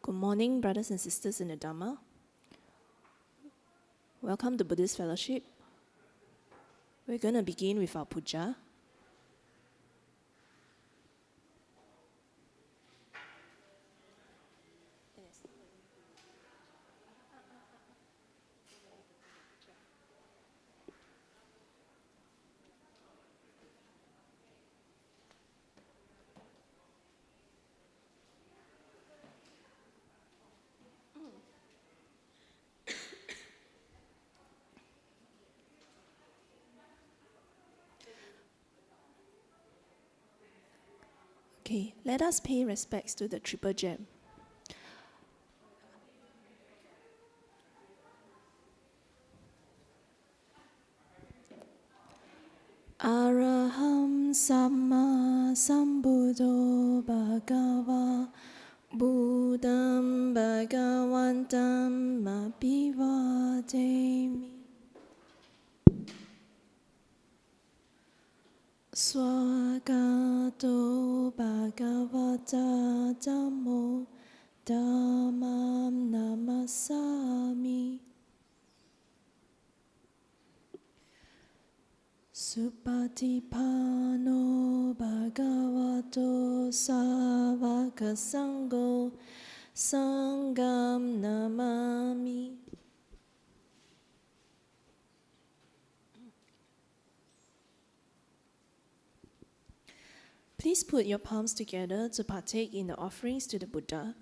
Good morning, brothers and sisters in the Dhamma. Welcome to Buddhist Fellowship. We're going to begin with our Puja. Okay, let us pay respects to the Triple Gem. Araham Samma Sambuddho Bhagava Buddham Bhagavantam Abhivademi Swagato Bhagavata Dhammo Dhammam Namasami Supatipano Bhagavato Savaka Sangho Sangam Namami. Please put your palms together to partake in the offerings to the Buddha.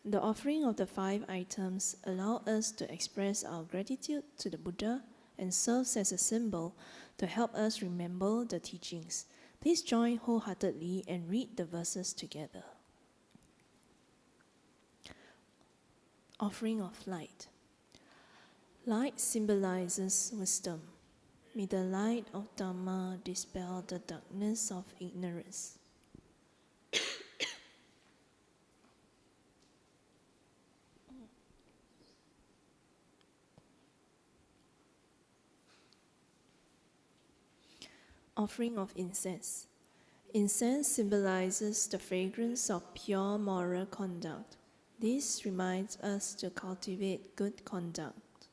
The offering of the 5 items allow us to express our gratitude to the Buddha and serves as a symbol to help us remember the teachings. Please join wholeheartedly and read the verses together. Offering of light. Light symbolizes wisdom. May the light of Dhamma dispel the darkness of ignorance. Offering of incense. Incense symbolizes the fragrance of pure moral conduct. This reminds us to cultivate good conduct.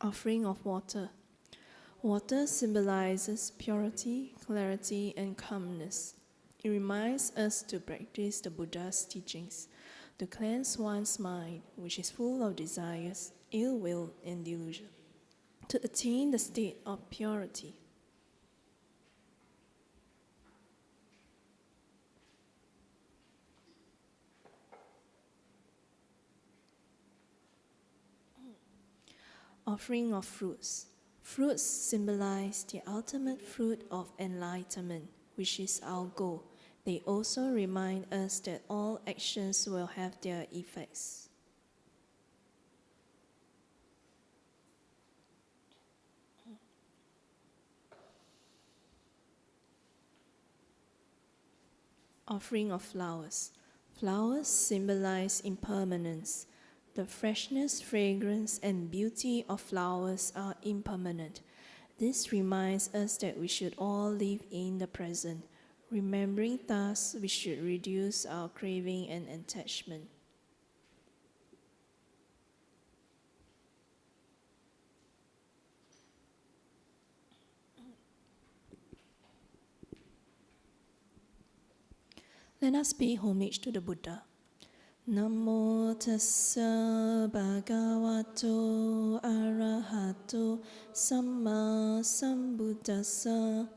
Offering of water. Water symbolizes purity, clarity, and calmness. It reminds us to practice the Buddha's teachings, to cleanse one's mind, which is full of desires, ill will, and delusion, to attain the state of purity. Offering of fruits. Fruits symbolize the ultimate fruit of enlightenment, which is our goal. They also remind us that all actions will have their effects. Offering of flowers. Flowers symbolize impermanence. The freshness, fragrance, and beauty of flowers are impermanent. This reminds us that we should all live in the present. Remembering thus, we should reduce our craving and attachment. Let us pay homage to the Buddha. Namo tassa bhagavato arahato samma sambuddhassa.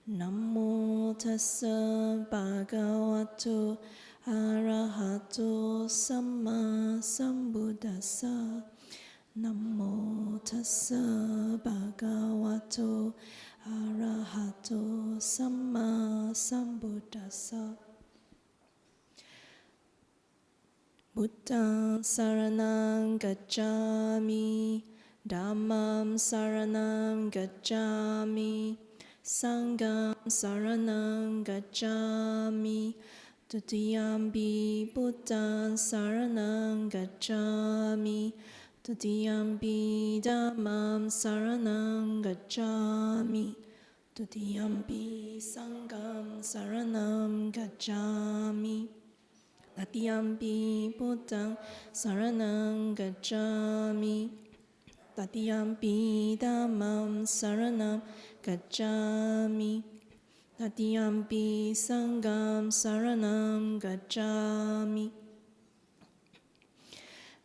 Namo tassa bhagavato arahato samma sambuddhassa. Namo tassa bhagavato arahato samma sambuddhassa. Buddhang saranang gacchami, Dhammam saranang gacchami, Sangham saranang gacchami, Tutiyampi Buddhang saranang gacchami, Tutiyampi Dhammam saranang gacchami, Tutiyampi Sangam Saranam Gacchami. Tatiyampi Buddhang Saranam Gacchami. Tatiyampi Dhammam Saranam Gacchami. Tatiyampi Sangam Saranam Gacchami.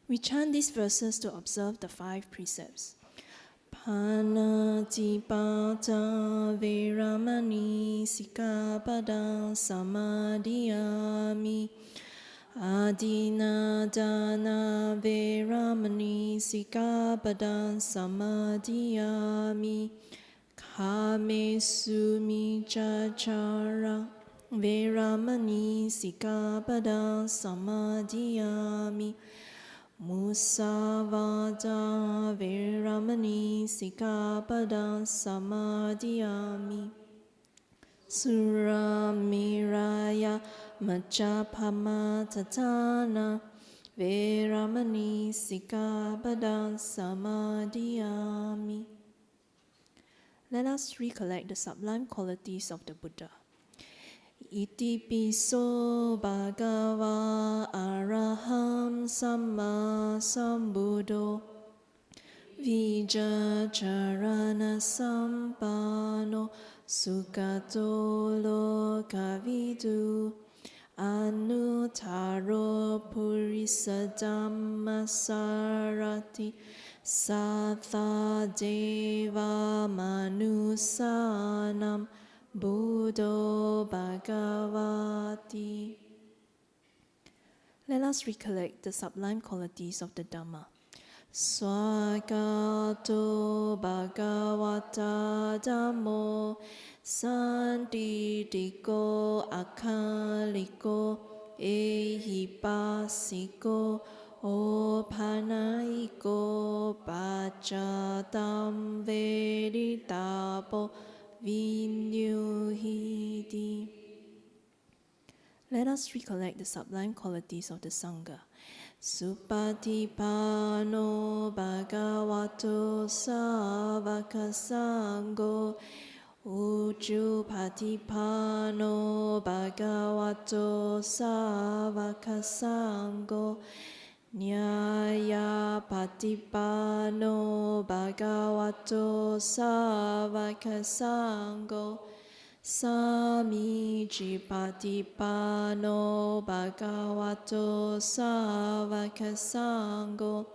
We chant these verses to observe the 5 precepts. Panatipata Veramani Sikapada Samadhiyami. Adinadana Veramani Sikapada Samadhiyami. Kame Sumichachara Veramani Sikapada Samadhiyami. Musavada Veramani Sikapada Samadhiyami. Suramiraya Majapama Tatana Veramani Sikapada Samadhiyami. Let us recollect the sublime qualities of the Buddha. Iti piso bhagava araham samma sambuddho vijacharana sampano sukato lokavidu anuttaro purisa dhammasarati sattva deva manusanam Buddho Bhagavati. Let us recollect the sublime qualities of the Dhamma. Swagato Bhagavata Dhammo Sandidiko Akaliko Ehipasiko Opanaiko Pachatam Veditapo Vinyuhidi. Let us recollect the sublime qualities of the Sangha. Supatipano Bhagavato Savaka Sangho Ujupatipano Bhagavato Savaka Sangho Nyaya Patipano Bhagavato Savaka Sangho Samiji Patipano Bhagavato Savaka Sangho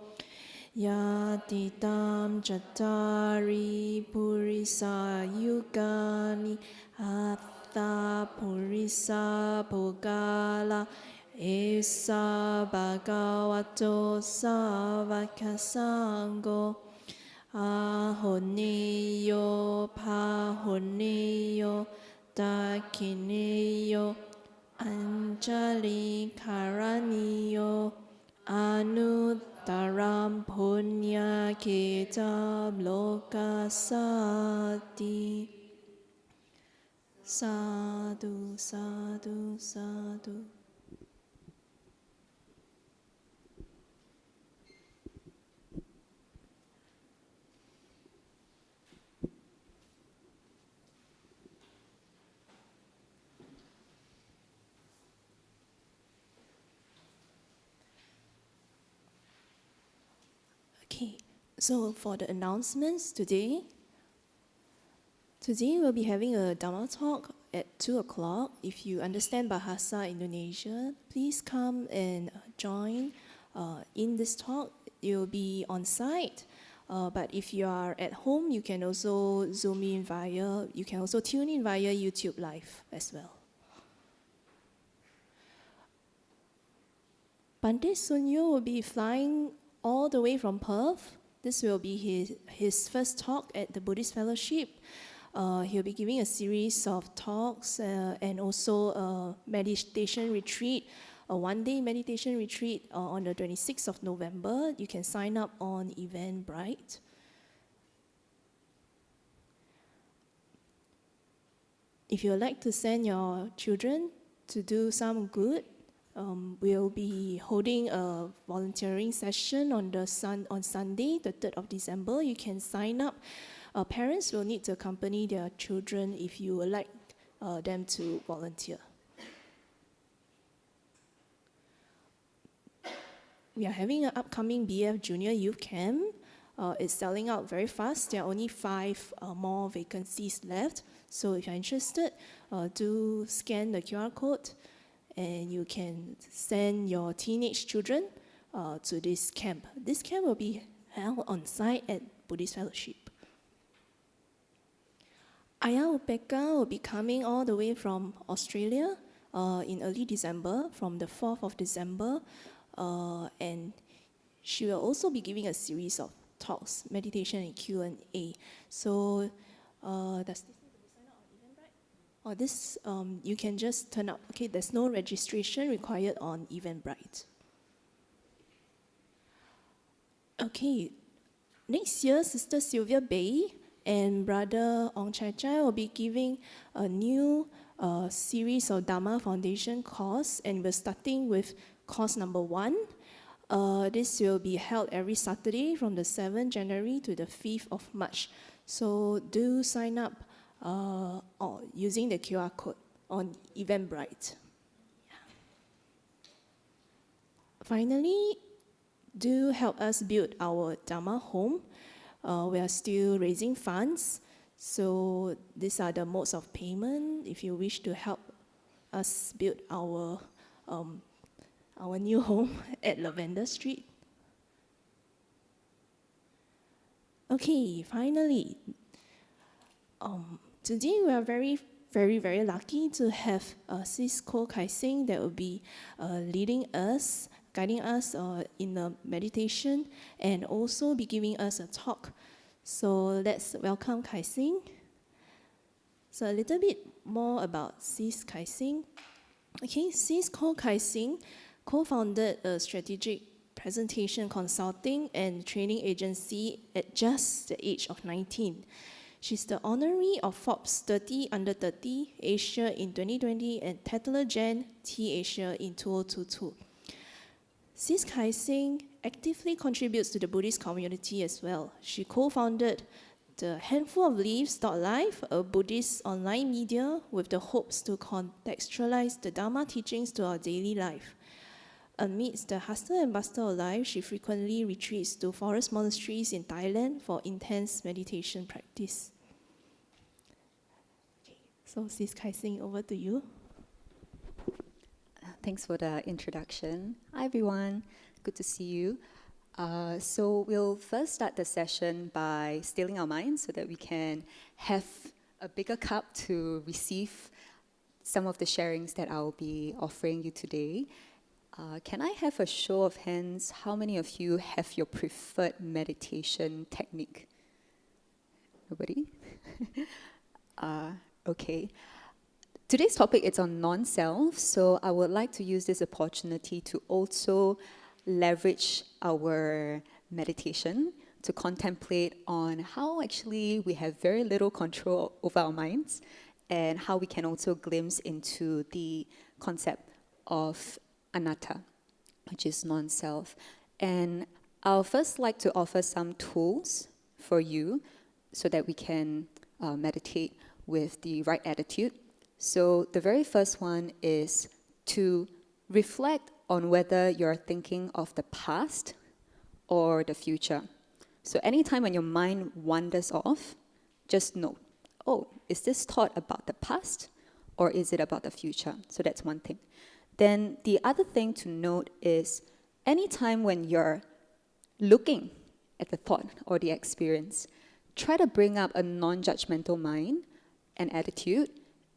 Yatitam Chattari Purisa Yugani Atha Purisa Pogala Esa Bhagavato Savaka Sangho Ahoneyo Pahoneyo Dakineyo Anjali Karaniyo Anuttaram Punya Ketam Lokasati. Sadhu, sadhu, sadhu. Okay, so for the announcements today we'll be having a DhammaTalk at 2 o'clock. If you understand Bahasa Indonesia, please come and join in this talk. You'll be on site, but if you are at home, you can also you can also tune in via YouTube Live as well. Bante Sunyo will be flying all the way from Perth. This will be his first talk at the Buddhist Fellowship. He'll be giving a series of talks and also a meditation retreat, a one-day meditation retreat on the 26th of November. You can sign up on Eventbrite. If you would like to send your children to do some good, we'll be holding a volunteering session on Sunday, the 3rd of December. You can sign up Parents will need to accompany their children if you would like them to volunteer. We are having an upcoming BF Junior Youth Camp. It's selling out very fast. There are only 5 more vacancies left. So if you're interested, do scan the QR code and you can send your teenage children to this camp. This camp will be held on site at Buddhist Fellowship. Ayah Upeka will be coming all the way from Australia in early December, from the 4th of December, and she will also be giving a series of talks, meditation and Q&A. So does this need to be signed up on Eventbrite? Or this, you can just turn up. Okay, there's no registration required on Eventbrite. Okay, next year, Sister Sylvia Bay and Brother Ong Chai Chai will be giving a new series of Dhamma Foundation course, and we're starting with course number 1. This will be held every Saturday from the 7th January to the 5th of March. So do sign up using the QR code on Eventbrite. Yeah. Finally, do help us build our Dhamma home. We are still raising funds, so these are the modes of payment if you wish to help us build our new home at Lavender Street. Okay, finally, today we are very, very, very lucky to have Sis Koh Kai Xin that will be leading us, guiding us in the meditation, and also be giving us a talk. So let's welcome Kai Xin. So a little bit more about Sis Kai Xin. Okay, Sis Koh Kai Xin co-founded a strategic presentation consulting and training agency at just the age of 19. She's the honoree of Forbes 30 Under 30 Asia in 2020 and Tatler Gen T Asia in 2022. Sis Kai Xin actively contributes to the Buddhist community as well. She co-founded the Handful of Leaves.live, a Buddhist online media with the hopes to contextualize the Dhamma teachings to our daily life. Amidst the hustle and bustle of life, she frequently retreats to forest monasteries in Thailand for intense meditation practice. Okay, so Sis Kai Xin, over to you. Thanks for the introduction. Hi everyone, good to see you. So we'll first start the session by stilling our minds so that we can have a bigger cup to receive some of the sharings that I'll be offering you today. Can I have a show of hands? How many of you have your preferred meditation technique? Nobody? Okay. Today's topic is on non-self, so I would like to use this opportunity to also leverage our meditation to contemplate on how actually we have very little control over our minds and how we can also glimpse into the concept of Anatta, which is non-self. And I'll first like to offer some tools for you so that we can meditate with the right attitude. So the very first one is to reflect on whether you're thinking of the past or the future. So anytime when your mind wanders off, just note, oh, is this thought about the past or is it about the future? So that's one thing. Then the other thing to note is anytime when you're looking at the thought or the experience, try to bring up a non-judgmental mind and attitude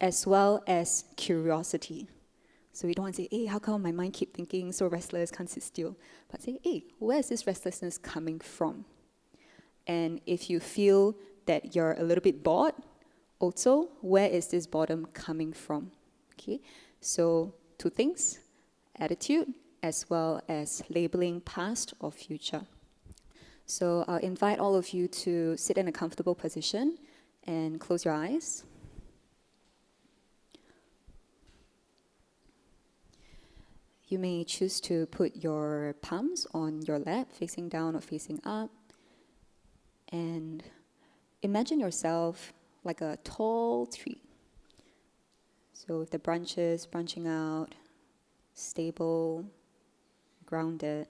as well as curiosity. So we don't want to say, hey, how come my mind keep thinking so restless, can't sit still? But say, hey, where is this restlessness coming from? And if you feel that you're a little bit bored, also, where is this boredom coming from? Okay, so 2 things, attitude as well as labeling past or future. So I'll invite all of you to sit in a comfortable position and close your eyes. You may choose to put your palms on your lap, facing down or facing up. And imagine yourself like a tall tree. So with the branches branching out, stable, grounded.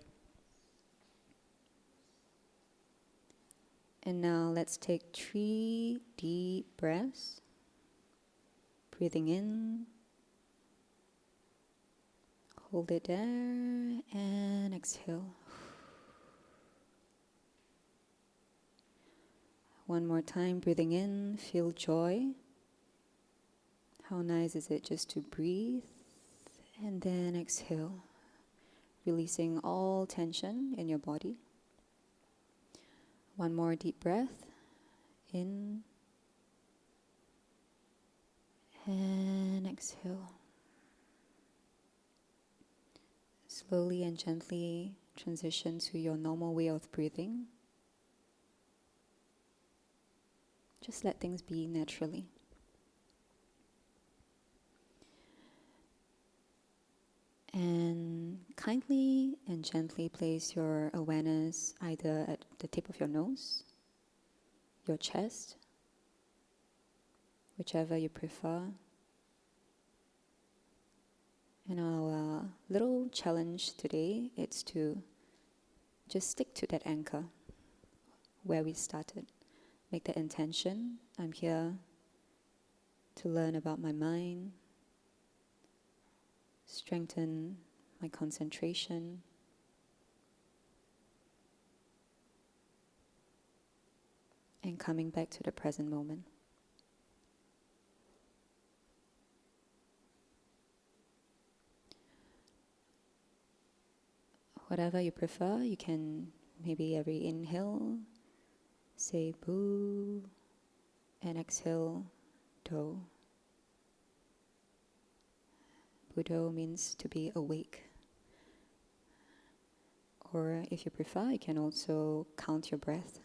And now let's take 3 deep breaths. Breathing in, hold it there, and exhale. One more time, breathing in, feel joy. How nice is it just to breathe, and then exhale, releasing all tension in your body. One more deep breath, in, and exhale. Slowly and gently transition to your normal way of breathing. Just let things be naturally. And kindly and gently place your awareness either at the tip of your nose, your chest, whichever you prefer. And our little challenge today is to just stick to that anchor where we started. Make that intention. I'm here to learn about my mind, strengthen my concentration, and coming back to the present moment. Whatever you prefer, you can maybe every inhale say boo, and exhale do. Buddho means to be awake. Or if you prefer, you can also count your breath.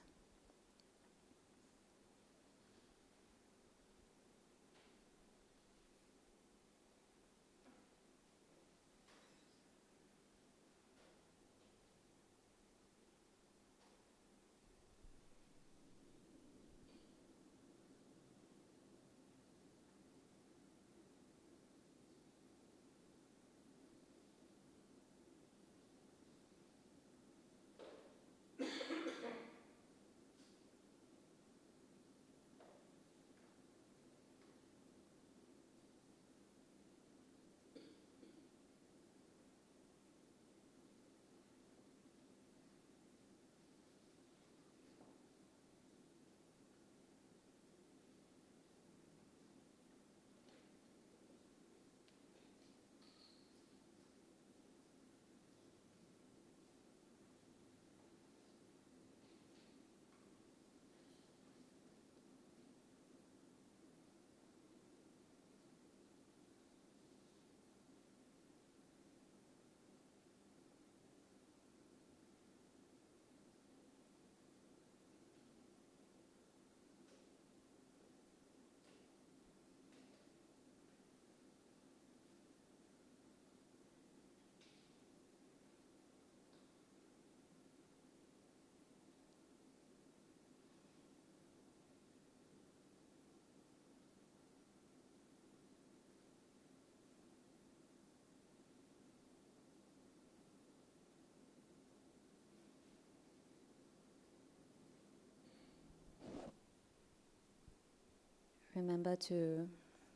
Remember to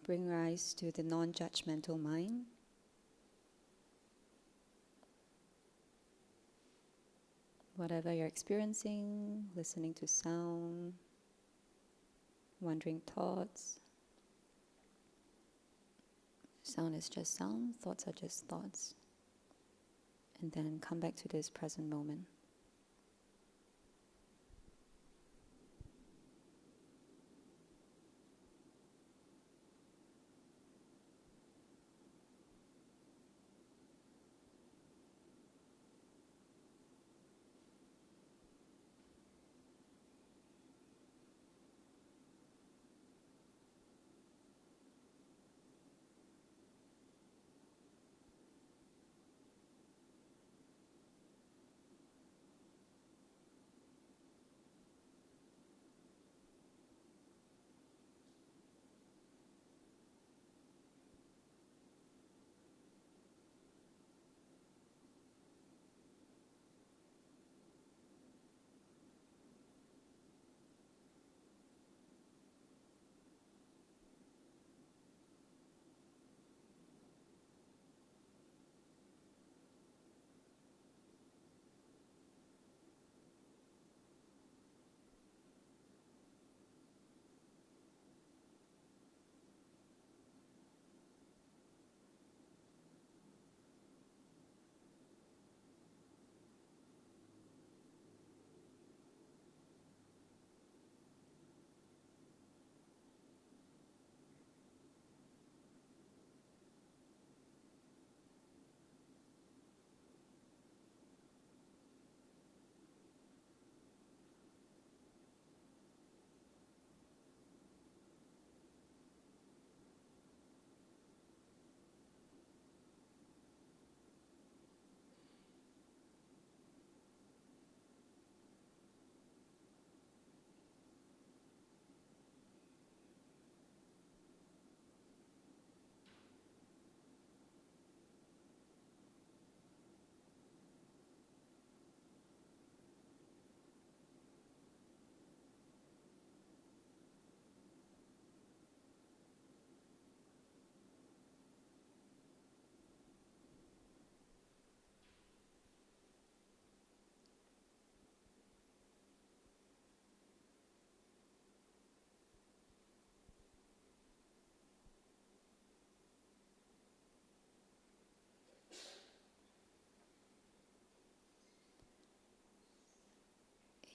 bring rise to the non-judgmental mind. Whatever you're experiencing, listening to sound, wandering thoughts. Sound is just sound, thoughts are just thoughts. And then come back to this present moment.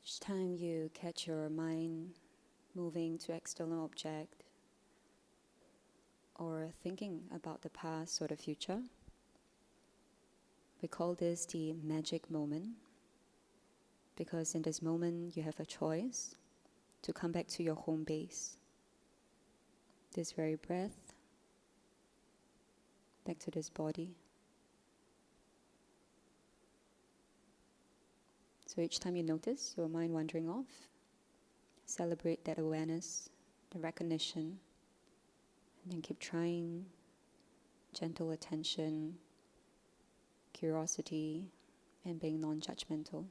Each time you catch your mind moving to external object or thinking about the past or the future, we call this the magic moment, because in this moment you have a choice to come back to your home base, this very breath, back to this body. So each time you notice your mind wandering off, celebrate that awareness, the recognition, and then keep trying gentle attention, curiosity, and being non-judgmental.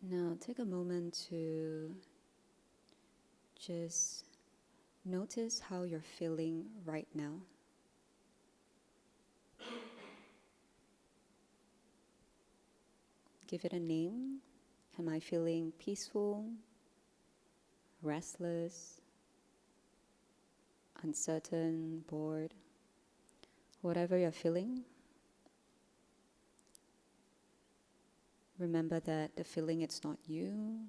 Now take a moment to just notice how you're feeling right now. Give it a name. Am I feeling peaceful, restless, uncertain, bored? Whatever you're feeling, remember that the feeling, it's not you.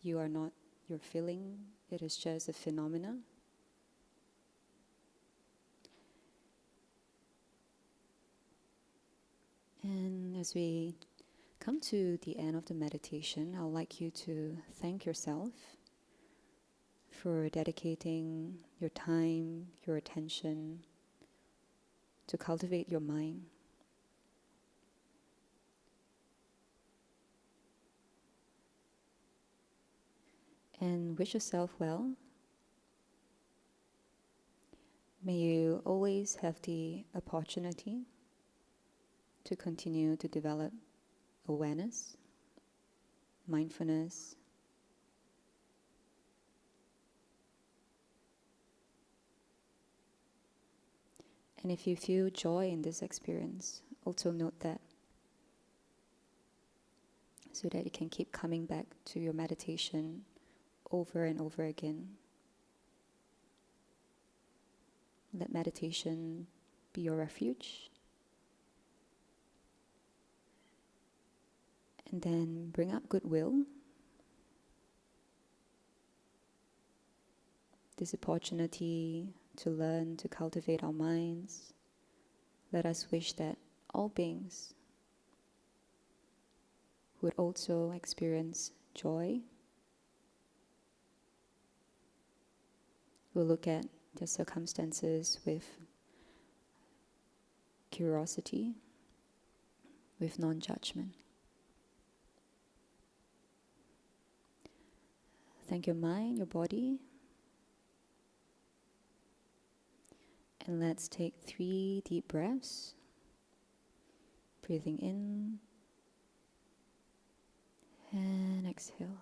You are not your feeling. It is just a phenomena. And as we come to the end of the meditation, I'd like you to thank yourself for dedicating your time, your attention to cultivate your mind. And wish yourself well. May you always have the opportunity to continue to develop awareness, mindfulness, and if you feel joy in this experience, also note that, so that you can keep coming back to your meditation over and over again. Let meditation be your refuge. And then bring up goodwill. This opportunity to learn to cultivate our minds. Let us wish that all beings would also experience joy, We'll look at the circumstances with curiosity, with non-judgment. Thank your mind, your body. And let's take 3 deep breaths. Breathing in and exhale.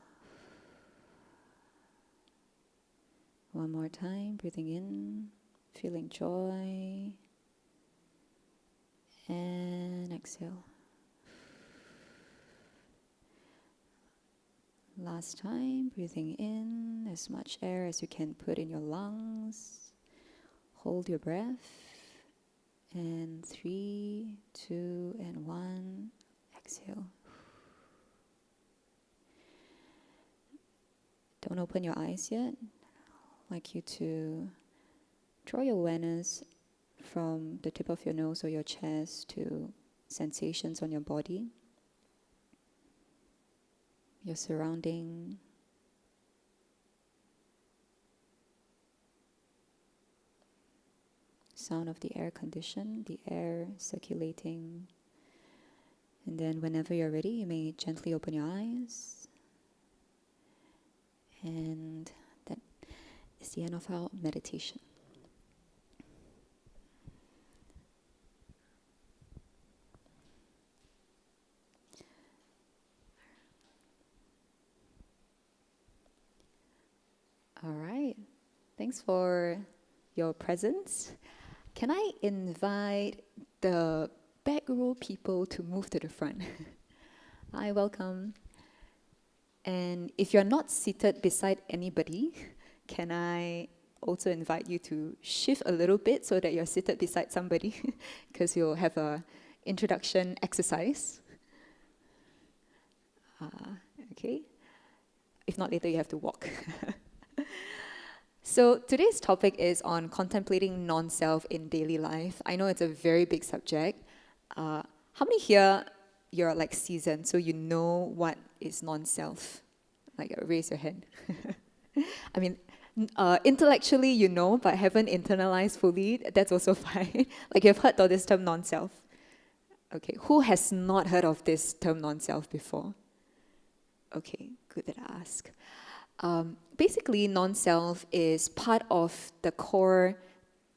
One more time, breathing in, feeling joy, and exhale. Last time, breathing in as much air as you can put in your lungs. Hold your breath. And 3, 2, and 1, exhale. Don't open your eyes yet. I'd like you to draw your awareness from the tip of your nose or your chest to sensations on your body, your surrounding. Sound of the air condition, the air circulating. And then whenever you're ready, you may gently open your eyes. And that is the end of our meditation. All right. Thanks for your presence. Can I invite the back row people to move to the front? Hi, welcome. And if you're not seated beside anybody, can I also invite you to shift a little bit so that you're seated beside somebody, because you'll have a introduction exercise. Okay. If not, later you have to walk. So today's topic is on contemplating non-self in daily life. I know it's a very big subject. How many here, you're like seasoned, so you know what is non-self? Like, raise your hand. I mean, intellectually you know, but haven't internalized fully, that's also fine. Like, you've heard of this term non-self. Okay, who has not heard of this term non-self before? Okay, good that I asked. Basically, non-self is part of the core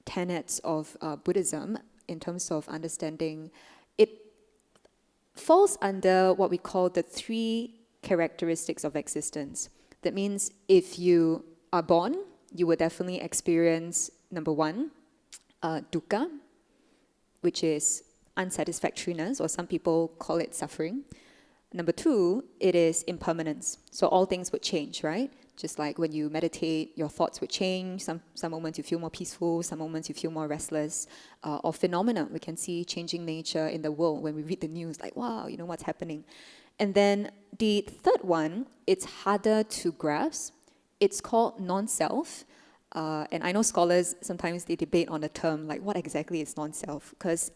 tenets of Buddhism in terms of understanding. It falls under what we call the 3 characteristics of existence. That means if you are born, you will definitely experience, number 1, dukkha, which is unsatisfactoriness, or some people call it suffering. Number 2, it is impermanence. So all things would change, right? Just like when you meditate, your thoughts would change. Some moments you feel more peaceful, some moments you feel more restless. Or phenomena, we can see changing nature in the world when we read the news, like, wow, you know what's happening. And then the third one, it's harder to grasp. It's called non-self. And I know scholars, sometimes they debate on the term, like what exactly is non-self? Because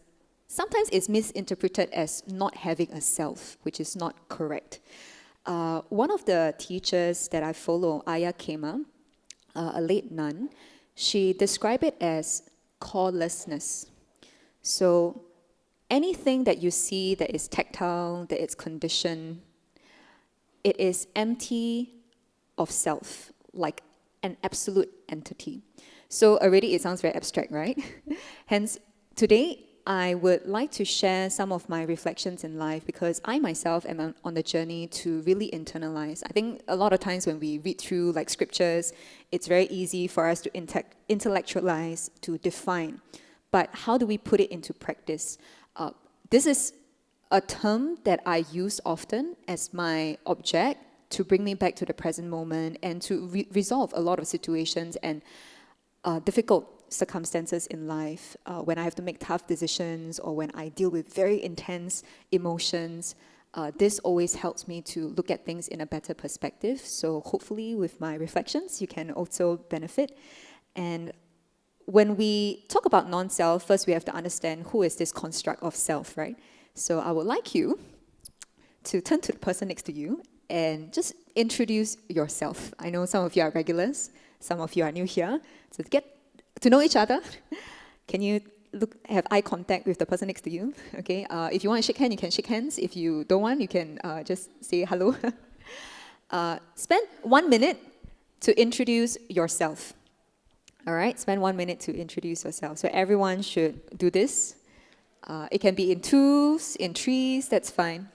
sometimes it's misinterpreted as not having a self, which is not correct. One of the teachers that I follow, Ayya Khema, a late nun, she described it as callessness. So anything that you see that is tactile, that is conditioned, it is empty of self, like an absolute entity. So already it sounds very abstract, right? Hence, today, I would like to share some of my reflections in life, because I myself am on the journey to really internalize. I think a lot of times when we read through like scriptures, it's very easy for us to intellectualize, to define. But how do we put it into practice? This is a term that I use often as my object to bring me back to the present moment and to resolve a lot of situations and difficult circumstances in life, when I have to make tough decisions or when I deal with very intense emotions. This always helps me to look at things in a better perspective. So hopefully with my reflections, you can also benefit. And when we talk about non-self, first we have to understand who is this construct of self, right? So I would like you to turn to the person next to you and just introduce yourself. I know some of you are regulars, Some of you are new here. So to get to know each other, can you have eye contact with the person next to you? Okay. If you want to shake hands, you can shake hands. If you don't want, you can just say hello. Spend 1 minute to introduce yourself. All right, spend 1 minute to introduce yourself. So everyone should do this. It can be in twos, in threes, that's fine.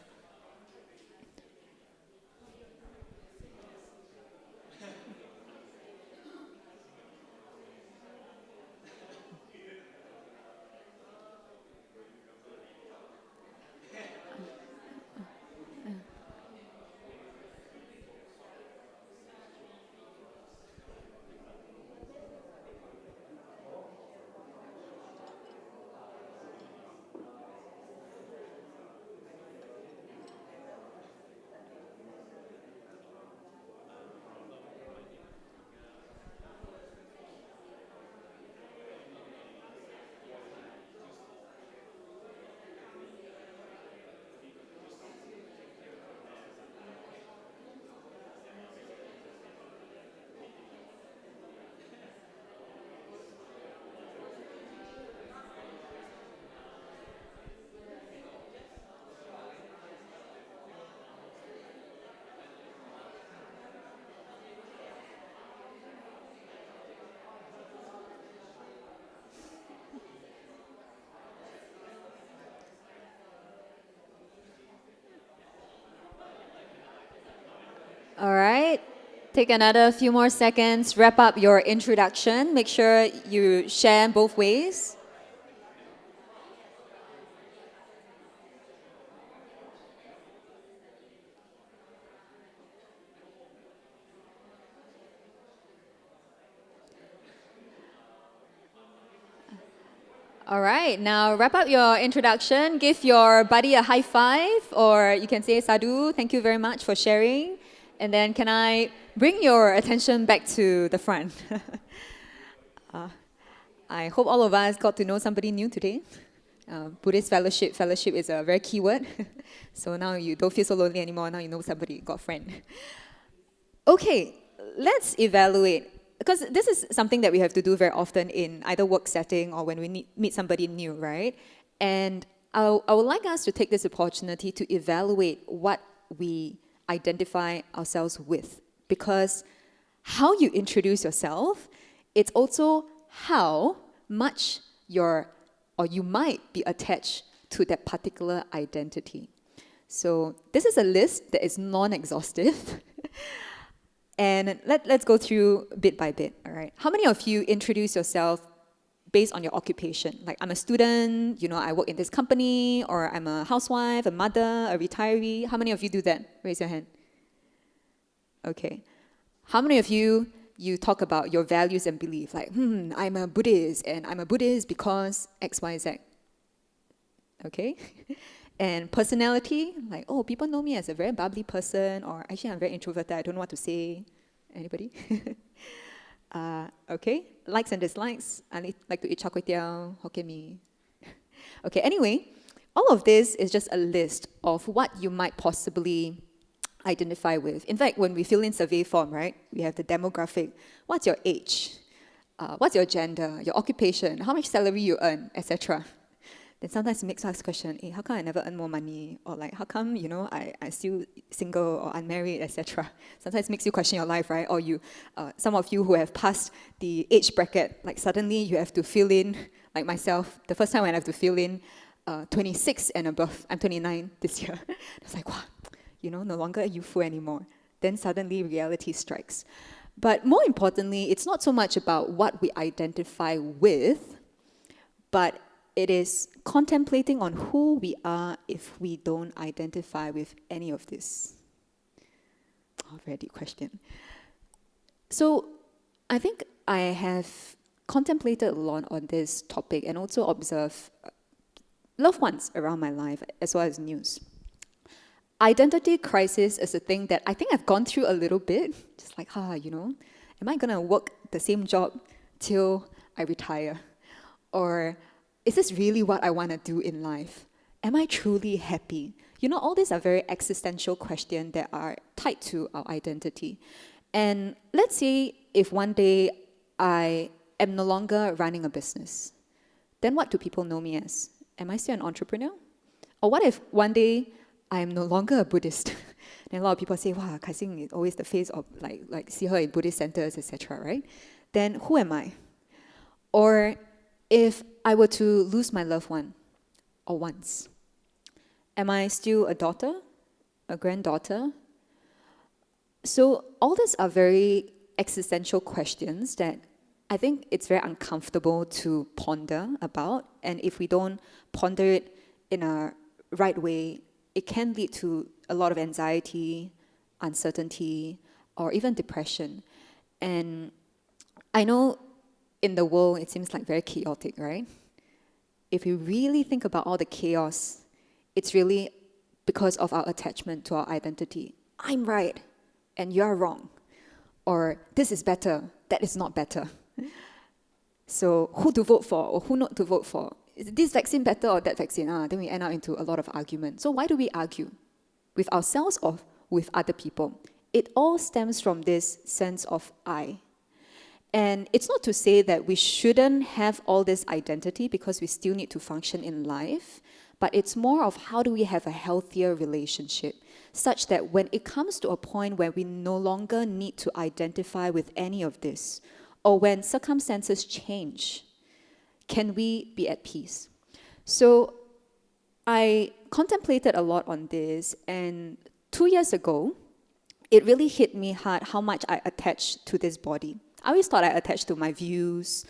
All right, take another few more seconds, wrap up your introduction. Make sure you share both ways. All right, now wrap up your introduction. Give your buddy a high five, or you can say sadhu, thank you very much for sharing. And then can I bring your attention back to the front? I hope all of us got to know somebody new today. Buddhist fellowship. Fellowship is a very key word. So now you don't feel so lonely anymore. Now you know somebody, got a friend. Okay, let's evaluate. Because this is something that we have to do very often in either work setting or when we meet somebody new, right? And I would like us to take this opportunity to evaluate what we identify ourselves with. Because how you introduce yourself, it's also how much you might be attached to that particular identity. So this is a list that is non-exhaustive. And let's go through bit by bit, all right? How many of you introduce yourself based on your occupation? Like, I'm a student, I work in this company, or I'm a housewife, a mother, a retiree. How many of you do that? Raise your hand. Okay. How many of you talk about your values and beliefs? Like, I'm a Buddhist, and I'm a Buddhist because X, Y, Z. Okay? And personality, like, oh, people know me as a very bubbly person, or actually I'm very introverted, I don't know what to say. Anybody? Okay, likes and dislikes. I like to eat char kway teow, Hokkien mee. Okay, anyway, all of this is just a list of what you might possibly identify with. In fact, when we fill in survey form, right, we have the demographic. What's your age? What's your gender? Your occupation? How much salary you earn, etc. Then sometimes it makes us question, how come I never earn more money? Or like, how come, I still single or unmarried, etc. Sometimes it makes you question your life, right? Or some of you who have passed the age bracket, like suddenly you have to fill in, like myself, the first time when I have to fill in 26 and above. I'm 29 this year. It's like, wow, no longer youthful anymore. Then suddenly reality strikes. But more importantly, it's not so much about what we identify with, but it is contemplating on who we are if we don't identify with any of this. Oh, very deep question. So I think I have contemplated a lot on this topic and also observed loved ones around my life as well as news. Identity crisis is a thing that I think I've gone through a little bit. Just like, am I going to work the same job till I retire? Or is this really what I want to do in life? Am I truly happy? All these are very existential questions that are tied to our identity. And let's say if one day I am no longer running a business, then what do people know me as? Am I still an entrepreneur? Or what if one day I am no longer a Buddhist? Then a lot of people say, wow, Kai Xin is always the face of, like see her in Buddhist centers, etc., right? Then who am I? Or if I were to lose my loved one, or once, am I still a daughter, a granddaughter? So all these are very existential questions that I think it's very uncomfortable to ponder about. And if we don't ponder it in a right way, it can lead to a lot of anxiety, uncertainty, or even depression. And I know in the world it seems like very chaotic, right? If you really think about all the chaos, it's really because of our attachment to our identity. I'm right, and you're wrong. Or this is better, that is not better. So who to vote for or who not to vote for? Is this vaccine better or that vaccine? Then we end up into a lot of argument. So why do we argue? With ourselves or with other people? It all stems from this sense of I. And it's not to say that we shouldn't have all this identity because we still need to function in life, but it's more of how do we have a healthier relationship such that when it comes to a point where we no longer need to identify with any of this, or when circumstances change, can we be at peace? So I contemplated a lot on this, and 2 years ago, it really hit me hard how much I attached to this body. I always thought I attached to my views,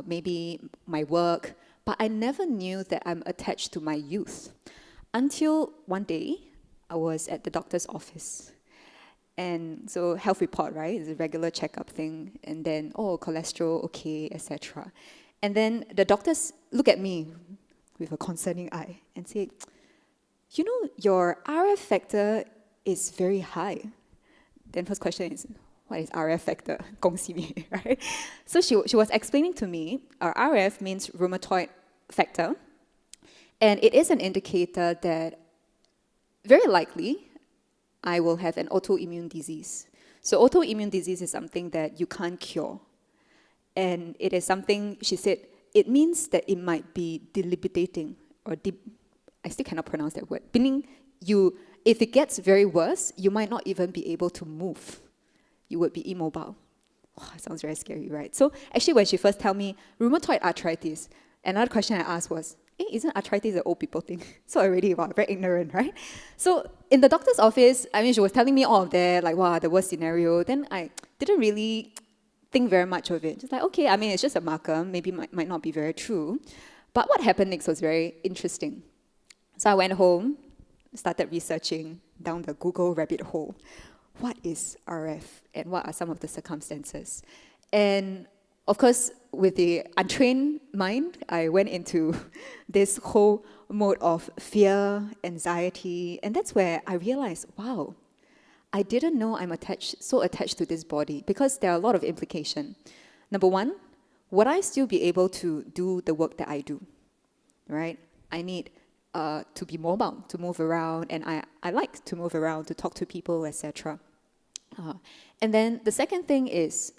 maybe my work, but I never knew that I'm attached to my youth. Until one day, I was at the doctor's office. And so health report, right? It's a regular checkup thing. And then, cholesterol, okay, etc. And then the doctors look at me with a concerning eye and say, you know, your RF factor is very high. Then first question is, what is RF factor? 恭喜你, right? So she was explaining to me, RF means rheumatoid factor. And it is an indicator that very likely I will have an autoimmune disease. So autoimmune disease is something that you can't cure. And it is something, she said, it means that it might be debilitating, or I still cannot pronounce that word, meaning if it gets very worse, you might not even be able to move. You would be immobile. Oh, sounds very scary, right? So actually when she first told me rheumatoid arthritis, another question I asked was, isn't arthritis an old people thing? So already, very ignorant, right? So in the doctor's office, she was telling me all of that, like, the worst scenario. Then I didn't really think very much of it. Just like, okay, it's just a marker, maybe might not be very true. But what happened next was very interesting. So I went home, started researching down the Google rabbit hole. What is RF and what are some of the circumstances? And of course, with the untrained mind, I went into this whole mode of fear, anxiety, and that's where I realized, wow, I didn't know I'm so attached to this body, because there are a lot of implications. Number one, would I still be able to do the work that I do, right? I need to be mobile, to move around, and I like to move around, to talk to people, etc. And then the second thing is,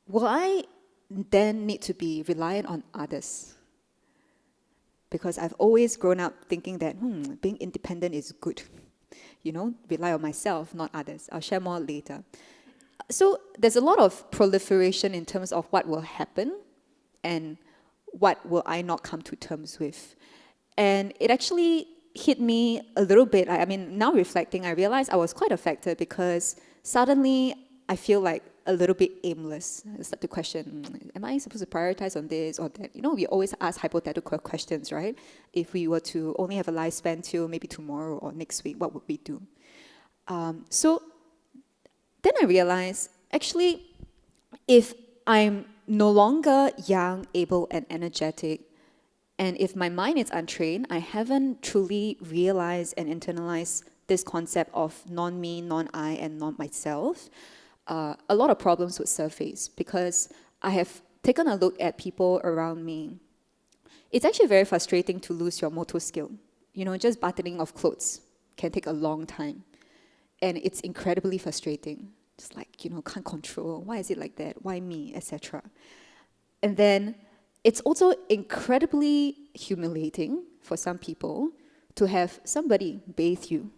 will I then need to be reliant on others? Because I've always grown up thinking that being independent is good. Rely on myself, not others. I'll share more later. So there's a lot of proliferation in terms of what will happen and what will I not come to terms with. And it actually hit me a little bit. Now reflecting, I realized I was quite affected because suddenly I feel like a little bit aimless. I start to question, am I supposed to prioritize on this or that? We always ask hypothetical questions, right? If we were to only have a lifespan till maybe tomorrow or next week, what would we do? So then I realized, actually, if I'm no longer young, able, and energetic, and if my mind is untrained, I haven't truly realized and internalized this concept of non-me, non-I, and non-myself, a lot of problems would surface because I have taken a look at people around me. It's actually very frustrating to lose your motor skill. Just buttoning of clothes can take a long time. And it's incredibly frustrating. Just like, can't control. Why is it like that? Why me? Etc. And then it's also incredibly humiliating for some people to have somebody bathe you,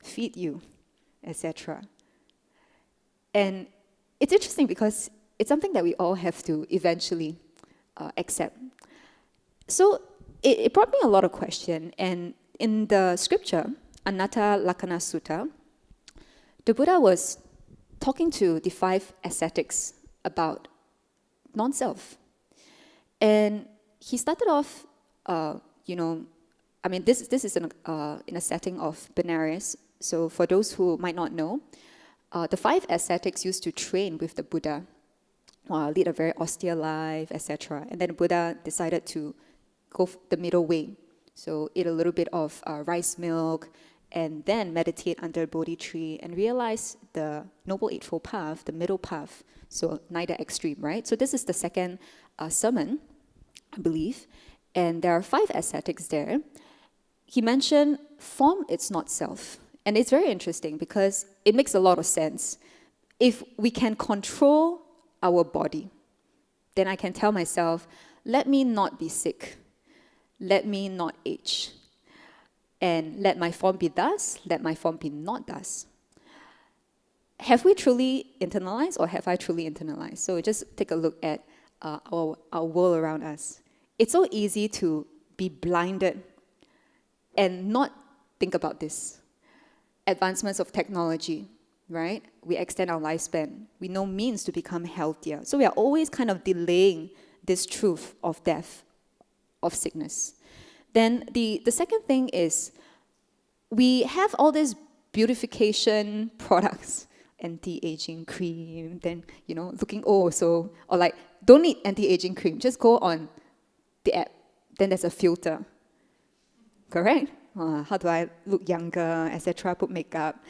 feed you, etc. And it's interesting because it's something that we all have to eventually accept. So it brought me a lot of questions. And in the scripture, Anatta Lakkhana Sutta, the Buddha was talking to the 5 ascetics about non-self. And he started off, this is in a setting of Benares. So for those who might not know, the 5 ascetics used to train with the Buddha, lead a very austere life, etc. And then the Buddha decided to go the middle way. So eat a little bit of rice milk, and then meditate under a Bodhi tree and realize the Noble Eightfold Path, the middle path. So neither extreme, right? So this is the second sermon, I believe. And there are 5 ascetics there. He mentioned form, it's not self. And it's very interesting because it makes a lot of sense. If we can control our body, then I can tell myself, let me not be sick. Let me not age. And let my form be thus, let my form be not thus. Have we truly internalized, or have I truly internalized? So just take a look at our world around us. It's so easy to be blinded and not think about this. Advancements of technology, right? We extend our lifespan. We know means to become healthier. So we are always kind of delaying this truth of death, of sickness. Then the second thing is we have all these beautification products, anti-aging cream, then, looking old, or like, don't need anti-aging cream, just go on the app, then there's a filter, correct? How do I look younger, etc., put makeup.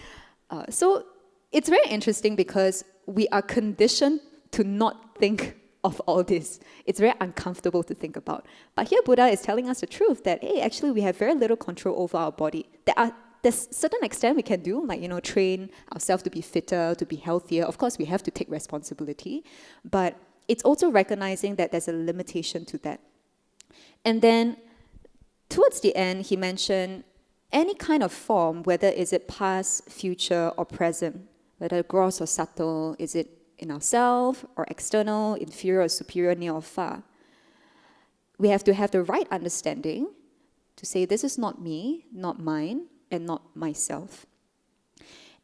So it's very interesting because we are conditioned to not think of all this. It's very uncomfortable to think about. But here Buddha is telling us the truth that, hey, actually we have very little control over our body. There's certain extent we can do, like, train ourselves to be fitter, to be healthier. Of course, we have to take responsibility. But it's also recognizing that there's a limitation to that. And then towards the end, he mentioned any kind of form, whether is it past, future, or present, whether gross or subtle, is it in ourselves or external, inferior or superior, near or far. We have to have the right understanding to say this is not me, not mine, and not myself.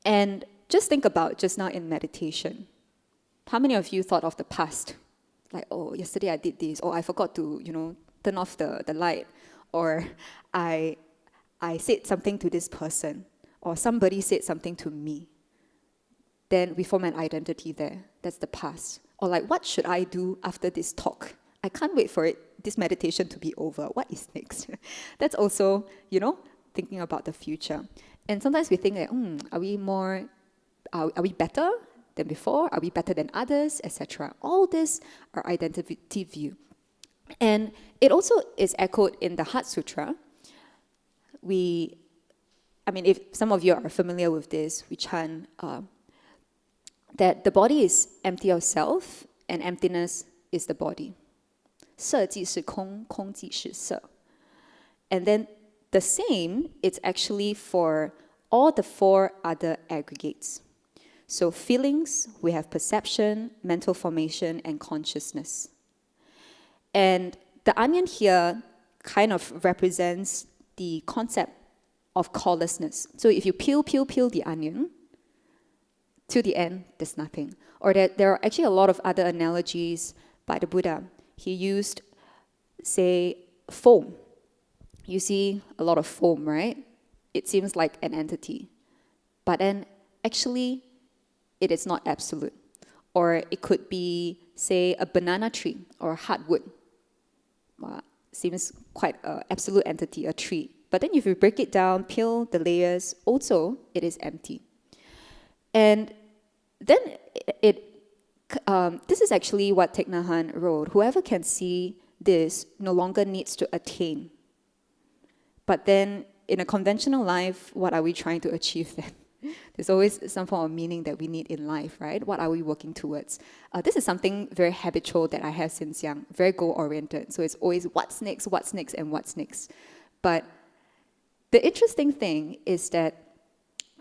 And just think about just now in meditation. How many of you thought of the past? Like, oh, yesterday I did this, or I forgot to, turn off the light, or I said something to this person, or somebody said something to me. Then we form an identity there. That's the past. Or like, what should I do after this talk? I can't wait for this meditation to be over. What is next? That's also, thinking about the future. And sometimes we think that, are we better than before? Are we better than others, etc.? All this are identity view. And it also is echoed in the Heart Sutra. If some of you are familiar with this, we chant that the body is empty of self, and emptiness is the body. 色即是空，空即是色. And then the same, it's actually for all the 4 other aggregates. So feelings, we have perception, mental formation, and consciousness. And the onion here kind of represents the concept of callelessness. So if you peel the onion, to the end, there's nothing. Or there are actually a lot of other analogies by the Buddha. He used, say, foam. You see a lot of foam, right? It seems like an entity. But then, actually, it is not absolute. Or it could be, say, a banana tree or hardwood. Seems quite an absolute entity, a tree. But then if you break it down, peel the layers, also, it is empty. And then this is actually what Thich Nhat Hanh wrote. Whoever can see this no longer needs to attain. But then in a conventional life, what are we trying to achieve then? There's always some form of meaning that we need in life, right? What are we working towards? This is something very habitual that I have since young, very goal-oriented. So it's always what's next, and what's next. But the interesting thing is that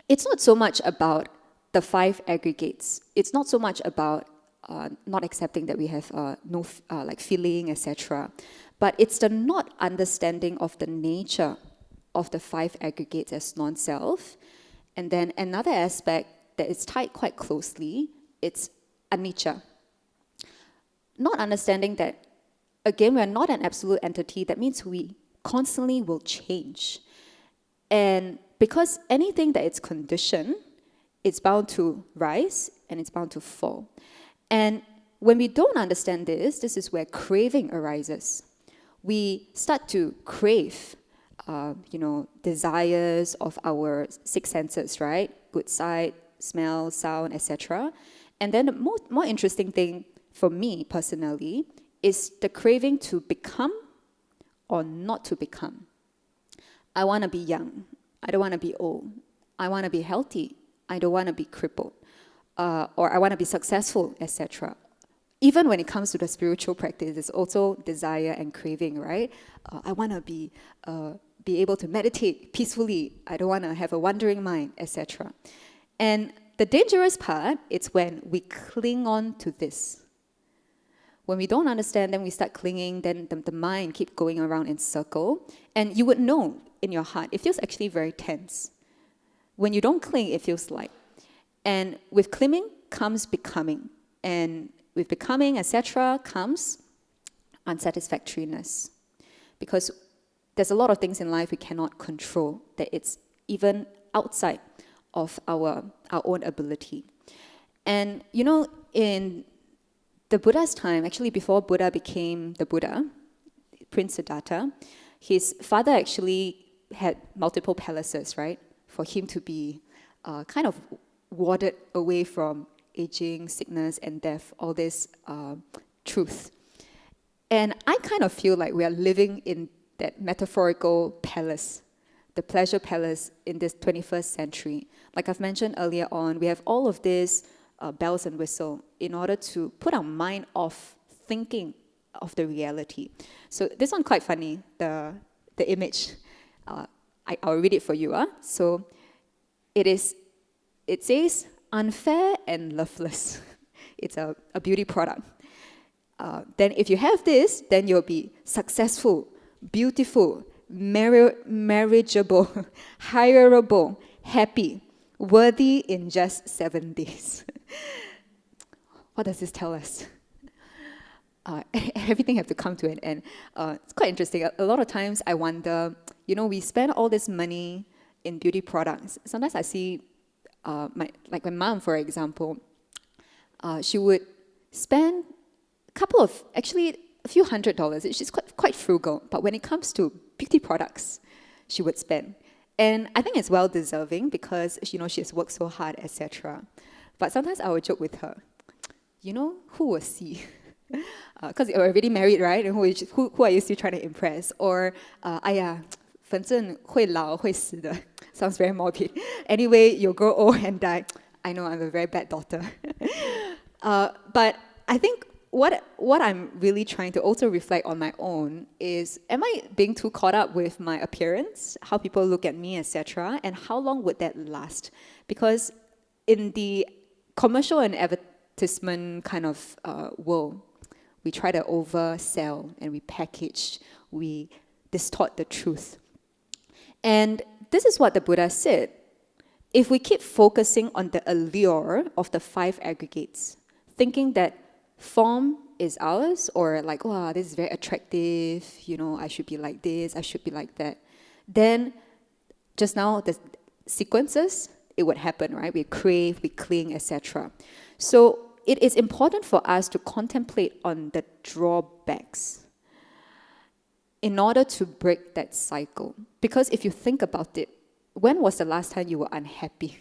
it's not so much about the 5 aggregates. It's not so much about not accepting that we have no feeling, etc. But it's the not understanding of the nature of the 5 aggregates as non-self. And then another aspect that is tied quite closely, it's anicca. Not understanding that, again, we're not an absolute entity. That means we constantly will change. And because anything that is conditioned, it's bound to rise and it's bound to fall. And when we don't understand this, this is where craving arises. We start to crave, desires of our 6 senses, right? Good sight, smell, sound, etc. And then the more interesting thing for me personally is the craving to become or not to become. I want to be young. I don't want to be old. I want to be healthy. I don't want to be crippled. Or I want to be successful, etc. Even when it comes to the spiritual practice, there's also desire and craving, right? I want to be able to meditate peacefully. I don't want to have a wandering mind, etc. And the dangerous part is when we cling on to this. When we don't understand, then we start clinging, then the mind keeps going around in circle. And you would know in your heart, it feels actually very tense. When you don't cling, it feels light. And with clinging comes becoming. And with becoming, etc., comes unsatisfactoriness. Because there's a lot of things in life we cannot control, that it's even outside of our own ability. And in the Buddha's time, actually before Buddha became the Buddha, Prince Siddhartha, his father actually had multiple palaces, right? For him to be kind of warded away from aging, sickness, and death, all this truth. And I kind of feel like we are living in that metaphorical palace, the pleasure palace in this 21st century. Like I've mentioned earlier on, we have all of this bells and whistle in order to put our mind off thinking of the reality. So this one quite funny, the image. I'll read it for you. So it says, unfair and loveless. It's a beauty product. Then if you have this, then you'll be successful, beautiful, marriageable, hireable, happy, worthy in just 7 days. What does this tell us? Everything have to come to an end. It's quite interesting. A lot of times I wonder, we spend all this money in beauty products. Sometimes I see, my mom, for example, she would spend a few $100s. She's quite frugal. But when it comes to beauty products, she would spend. And I think it's well-deserving because, she has worked so hard, etc. But sometimes I would joke with her, who was she? Because you're already married, right? And who are you still trying to impress? Or, 反正会老会死的. Sounds very morbid. Anyway, you'll grow old and die. I know I'm a very bad daughter. But I think what I'm really trying to also reflect on my own is, am I being too caught up with my appearance, how people look at me, etc., and how long would that last? Because in the commercial and advertisement kind of world, we try to oversell and we package, we distort the truth. And this is what the Buddha said. If we keep focusing on the allure of the 5 aggregates, thinking that form is ours, or like, oh, this is very attractive, I should be like this, I should be like that, then just now the sequences, it would happen, right? We crave, we cling, etc. So it is important for us to contemplate on the drawbacks in order to break that cycle. Because if you think about it, when was the last time you were unhappy?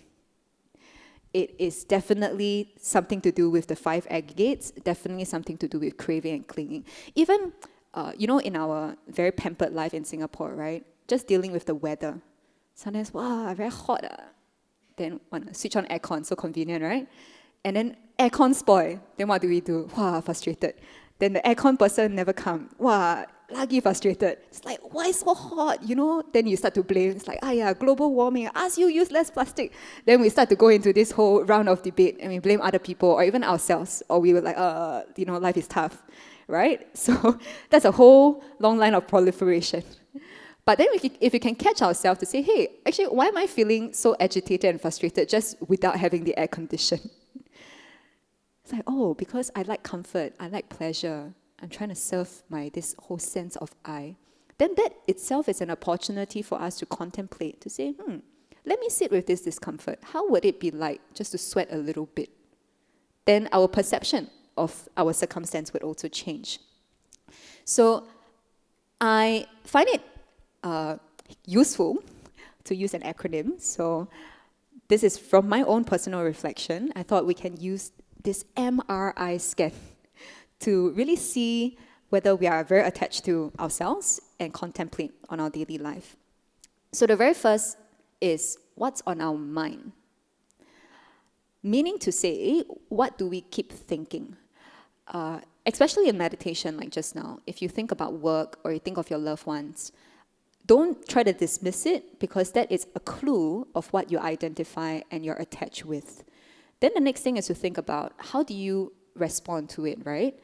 It is definitely something to do with the 5 aggregates, definitely something to do with craving and clinging. Even, in our very pampered life in Singapore, right? Just dealing with the weather. Sometimes, wow, very hot. then want to switch on aircon, so convenient, right? And then aircon spoil. Then what do? Wow, frustrated. Then the aircon person never come. Wow, lagi frustrated. It's like, why so hot? Then you start to blame. It's like, global warming. I ask you use less plastic. Then we start to go into this whole round of debate and we blame other people or even ourselves. Or we were like, life is tough, right? So that's a whole long line of proliferation. But then if we can catch ourselves to say, hey, actually, why am I feeling so agitated and frustrated just without having the air condition? It's like, because I like comfort, I like pleasure. I'm trying to serve this whole sense of I. Then that itself is an opportunity for us to contemplate, to say, let me sit with this discomfort. How would it be like just to sweat a little bit? Then our perception of our circumstance would also change. So I find it useful to use an acronym. So this is from my own personal reflection. I thought we can use this MRI scan to really see whether we are very attached to ourselves and contemplate on our daily life. So the very first is what's on our mind. Meaning to say, what do we keep thinking? Especially in meditation like just now, if you think about work or you think of your loved ones, don't try to dismiss it because that is a clue of what you identify and you're attached with. Then the next thing is to think about how do you respond to it, right?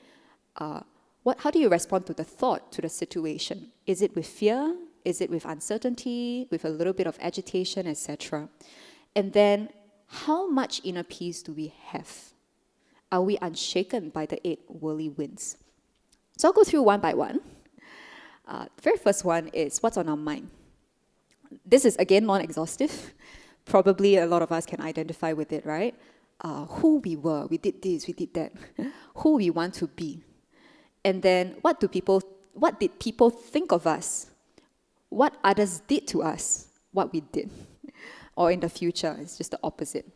How do you respond to the thought, to the situation? Is it with fear? Is it with uncertainty, with a little bit of agitation, etc.? And then how much inner peace do we have? Are we unshaken by the 8 worldly winds? So I'll go through one by one. The very first one is what's on our mind. This is again non-exhaustive. Probably a lot of us can identify with it, right? Who we were, we did this, we did that. Who we want to be. And then what did people think of us? What others did to us, what we did. Or in the future, it's just the opposite.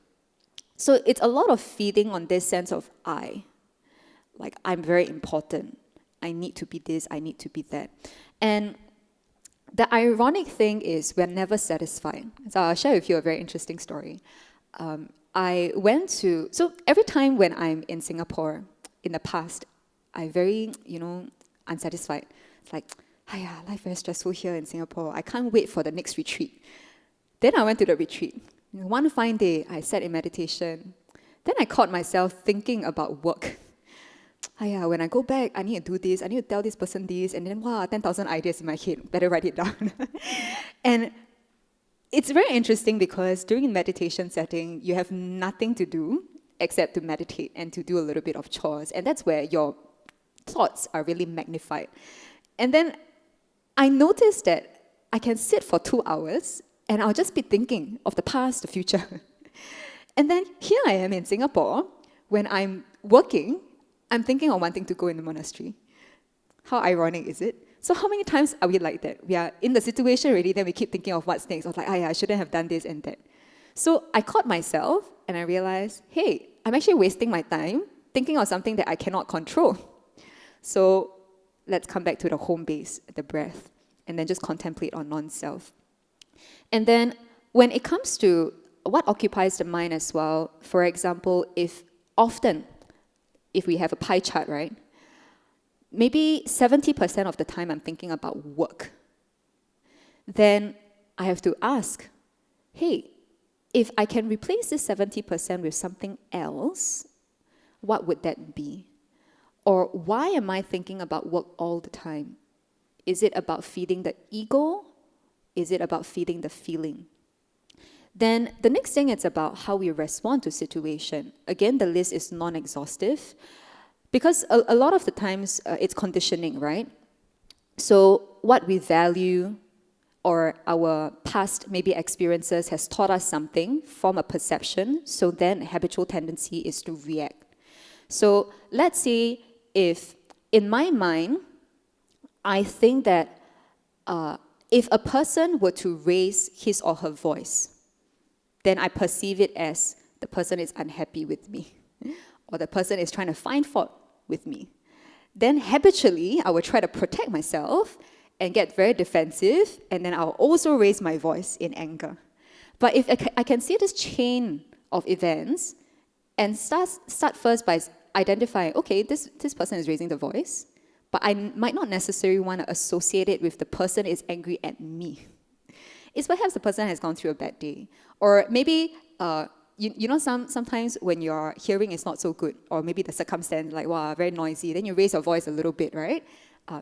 So it's a lot of feeding on this sense of I. Like, I'm very important. I need to be this, I need to be that. And the ironic thing is we're never satisfied. So I'll share with you a very interesting story. So every time when I'm in Singapore, in the past, I'm very, unsatisfied. It's like, life is very stressful here in Singapore. I can't wait for the next retreat. Then I went to the retreat. One fine day, I sat in meditation. Then I caught myself thinking about work. When I go back, I need to do this, I need to tell this person this, and then 10,000 ideas in my head, better write it down. And it's very interesting because during a meditation setting, you have nothing to do except to meditate and to do a little bit of chores. And that's where your thoughts are really magnified. And then I noticed that I can sit for 2 hours and I'll just be thinking of the past, the future. And then here I am in Singapore, when I'm working, I'm thinking of wanting to go in the monastery. How ironic is it? So how many times are we like that? We are in the situation already, then we keep thinking of what's next. I was like, I shouldn't have done this and that. So I caught myself and I realized, hey, I'm actually wasting my time thinking of something that I cannot control. So let's come back to the home base, the breath, and then just contemplate on non-self. And then when it comes to what occupies the mind as well, for example, if we have a pie chart, right? Maybe 70% of the time I'm thinking about work. Then I have to ask, hey, if I can replace this 70% with something else, what would that be? Or why am I thinking about work all the time? Is it about feeding the ego? Is it about feeding the feeling? Then the next thing is about how we respond to situation. Again, the list is non-exhaustive because a lot of the times it's conditioning, right? So what we value or our past maybe experiences has taught us something, form a perception, so then a habitual tendency is to react. So let's say if in my mind, I think that if a person were to raise his or her voice, then I perceive it as the person is unhappy with me or the person is trying to find fault with me. Then habitually, I will try to protect myself and get very defensive, and then I'll also raise my voice in anger. But if I can see this chain of events and start first by identifying, okay, this person is raising the voice, but I might not necessarily want to associate it with the person is angry at me. It's perhaps the person has gone through a bad day. Or maybe, sometimes when your hearing is not so good, or maybe the circumstance, like, wow, very noisy, then you raise your voice a little bit, right?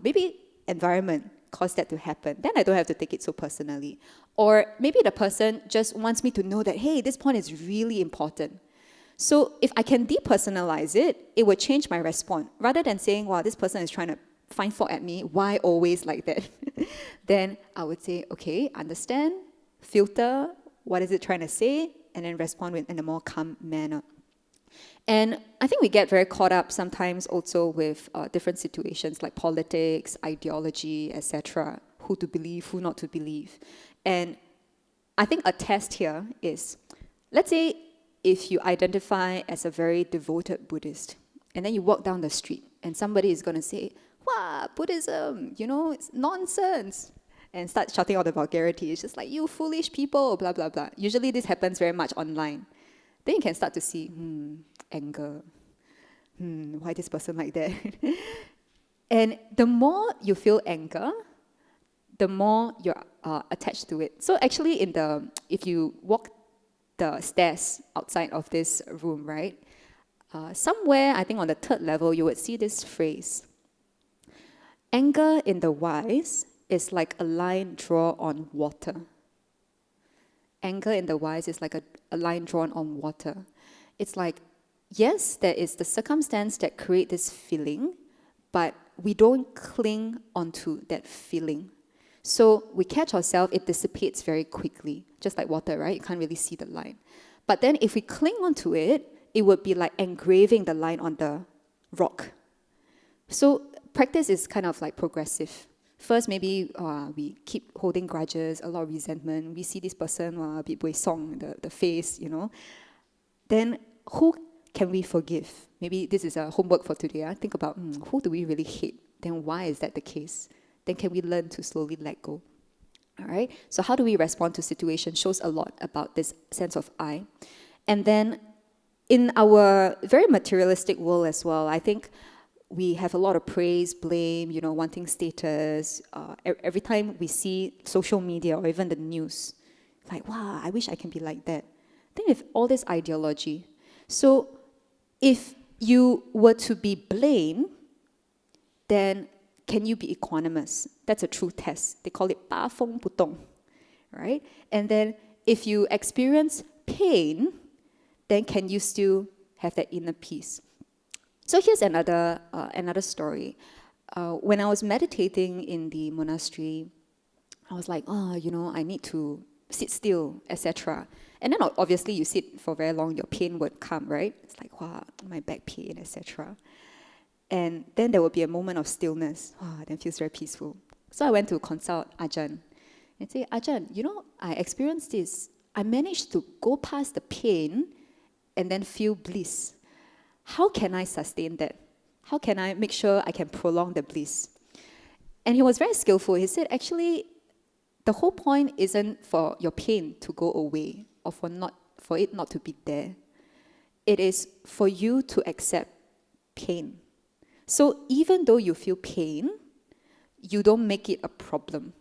Maybe environment caused that to happen. Then I don't have to take it so personally. Or maybe the person just wants me to know that, hey, this point is really important. So if I can depersonalize it, it would change my response. Rather than saying, wow, this person is trying to find fault at me, why always like that? Then I would say, okay, understand, filter, what is it trying to say, and then respond in a more calm manner. And I think we get very caught up sometimes also with different situations like politics, ideology, etc., who to believe, who not to believe. And I think a test here is, let's say if you identify as a very devoted Buddhist, and then you walk down the street, and somebody is going to say, wow, Buddhism, it's nonsense, and start shouting out the vulgarity. It's just like, you foolish people, blah, blah, blah. Usually this happens very much online. Then you can start to see, anger. Why this person like that? And the more you feel anger, the more you're attached to it. So actually, if you walk the stairs outside of this room, right? Somewhere, I think on the 3rd level, you would see this phrase. Anger in the wise is like a line drawn on water. Anger in the wise is like a line drawn on water. It's like, yes, there is the circumstance that create this feeling, but we don't cling onto that feeling. So we catch ourselves, it dissipates very quickly, just like water, right? You can't really see the line. But then if we cling onto it, it would be like engraving the line on the rock. So practice is kind of like progressive. First, maybe we keep holding grudges, a lot of resentment. We see this person, a bit buay song, the face, Then who can we forgive? Maybe this is a homework for today. Think about, who do we really hate? Then why is that the case? Then can we learn to slowly let go? All right? So how do we respond to situations shows a lot about this sense of I. And then in our very materialistic world as well, I think we have a lot of praise, blame, wanting status. Every time we see social media or even the news, like, wow, I wish I can be like that. Then with all this ideology. So if you were to be blamed, then can you be equanimous? That's a true test. They call it 八风不动, right? And then if you experience pain, then can you still have that inner peace? So here's another story. When I was meditating in the monastery, I was like, I need to sit still, etc. And then obviously you sit for very long, your pain would come, right? It's like, wow, my back pain, etc. And then there would be a moment of stillness. Then feels very peaceful. So I went to consult Ajahn and say, Ajahn, I experienced this. I managed to go past the pain and then feel bliss. How can I sustain that? How can I make sure I can prolong the bliss? And he was very skillful. He said, actually, the whole point isn't for your pain to go away or for it not to be there. It is for you to accept pain. So even though you feel pain, you don't make it a problem.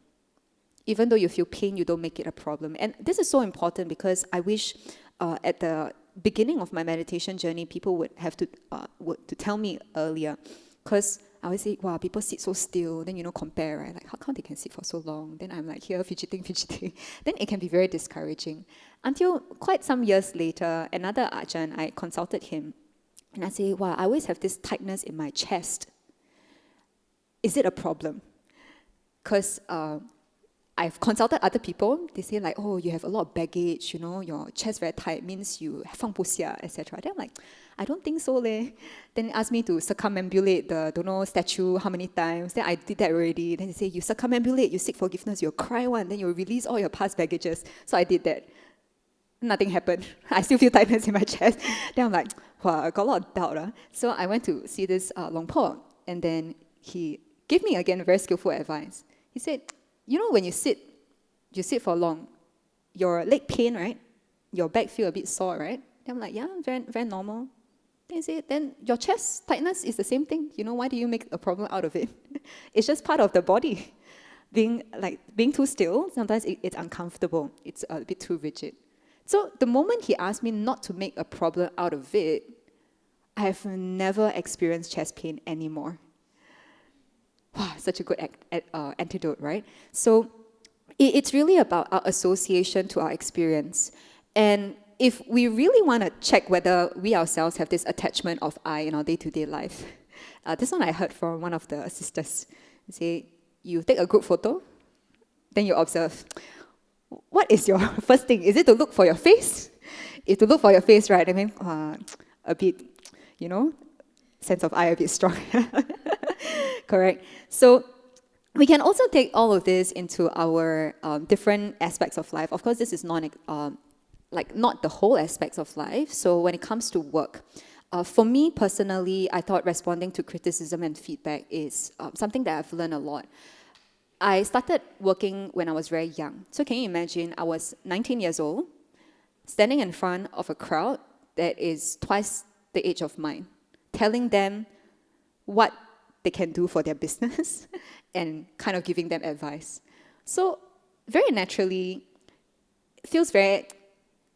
Even though you feel pain, you don't make it a problem. And this is so important because I wish at the beginning of my meditation journey, people would have to tell me earlier. Because I always say, wow, people sit so still. Then, compare, right? Like, how come they can sit for so long? Then I'm like here, fidgeting. Then it can be very discouraging. Until quite some years later, another Ajahn, I consulted him. And I say, wow, I always have this tightness in my chest. Is it a problem? Because I've consulted other people. They say like, oh, you have a lot of baggage, your chest very tight means you 放不下, etc. Then I'm like, I don't think so, leh. Then they asked me to circumambulate the statue how many times. Then I did that already. Then they say, you circumambulate, you seek forgiveness, you'll cry one, then you'll release all your past baggages. So I did that. Nothing happened. I still feel tightness in my chest. Then I'm like, wow, I got a lot of doubt. So I went to see this Long Po, and then he gave me again very skillful advice. He said, when you sit for long, your leg pain, right? Your back feel a bit sore, right? Then I'm like, yeah, very, very normal. Then you say, then your chest tightness is the same thing. Why do you make a problem out of it? It's just part of the body. Being too still, sometimes it's uncomfortable. It's a bit too rigid. So the moment he asked me not to make a problem out of it, I have never experienced chest pain anymore. Wow, such a good antidote, right? So it's really about our association to our experience. And if we really want to check whether we ourselves have this attachment of I in our day-to-day life, this one I heard from one of the sisters. Say, you take a group photo, then you observe, what is your first thing? Is it to look for your face? If to look for your face, right, I mean, a bit, sense of I a bit strong. Correct. So we can also take all of this into our different aspects of life. Of course, this is not the whole aspects of life. So when it comes to work, for me personally, I thought responding to criticism and feedback is something that I've learned a lot. I started working when I was very young. So can you imagine, I was 19 years old, standing in front of a crowd that is twice the age of mine, telling them what they can do for their business and kind of giving them advice. So very naturally, it feels very,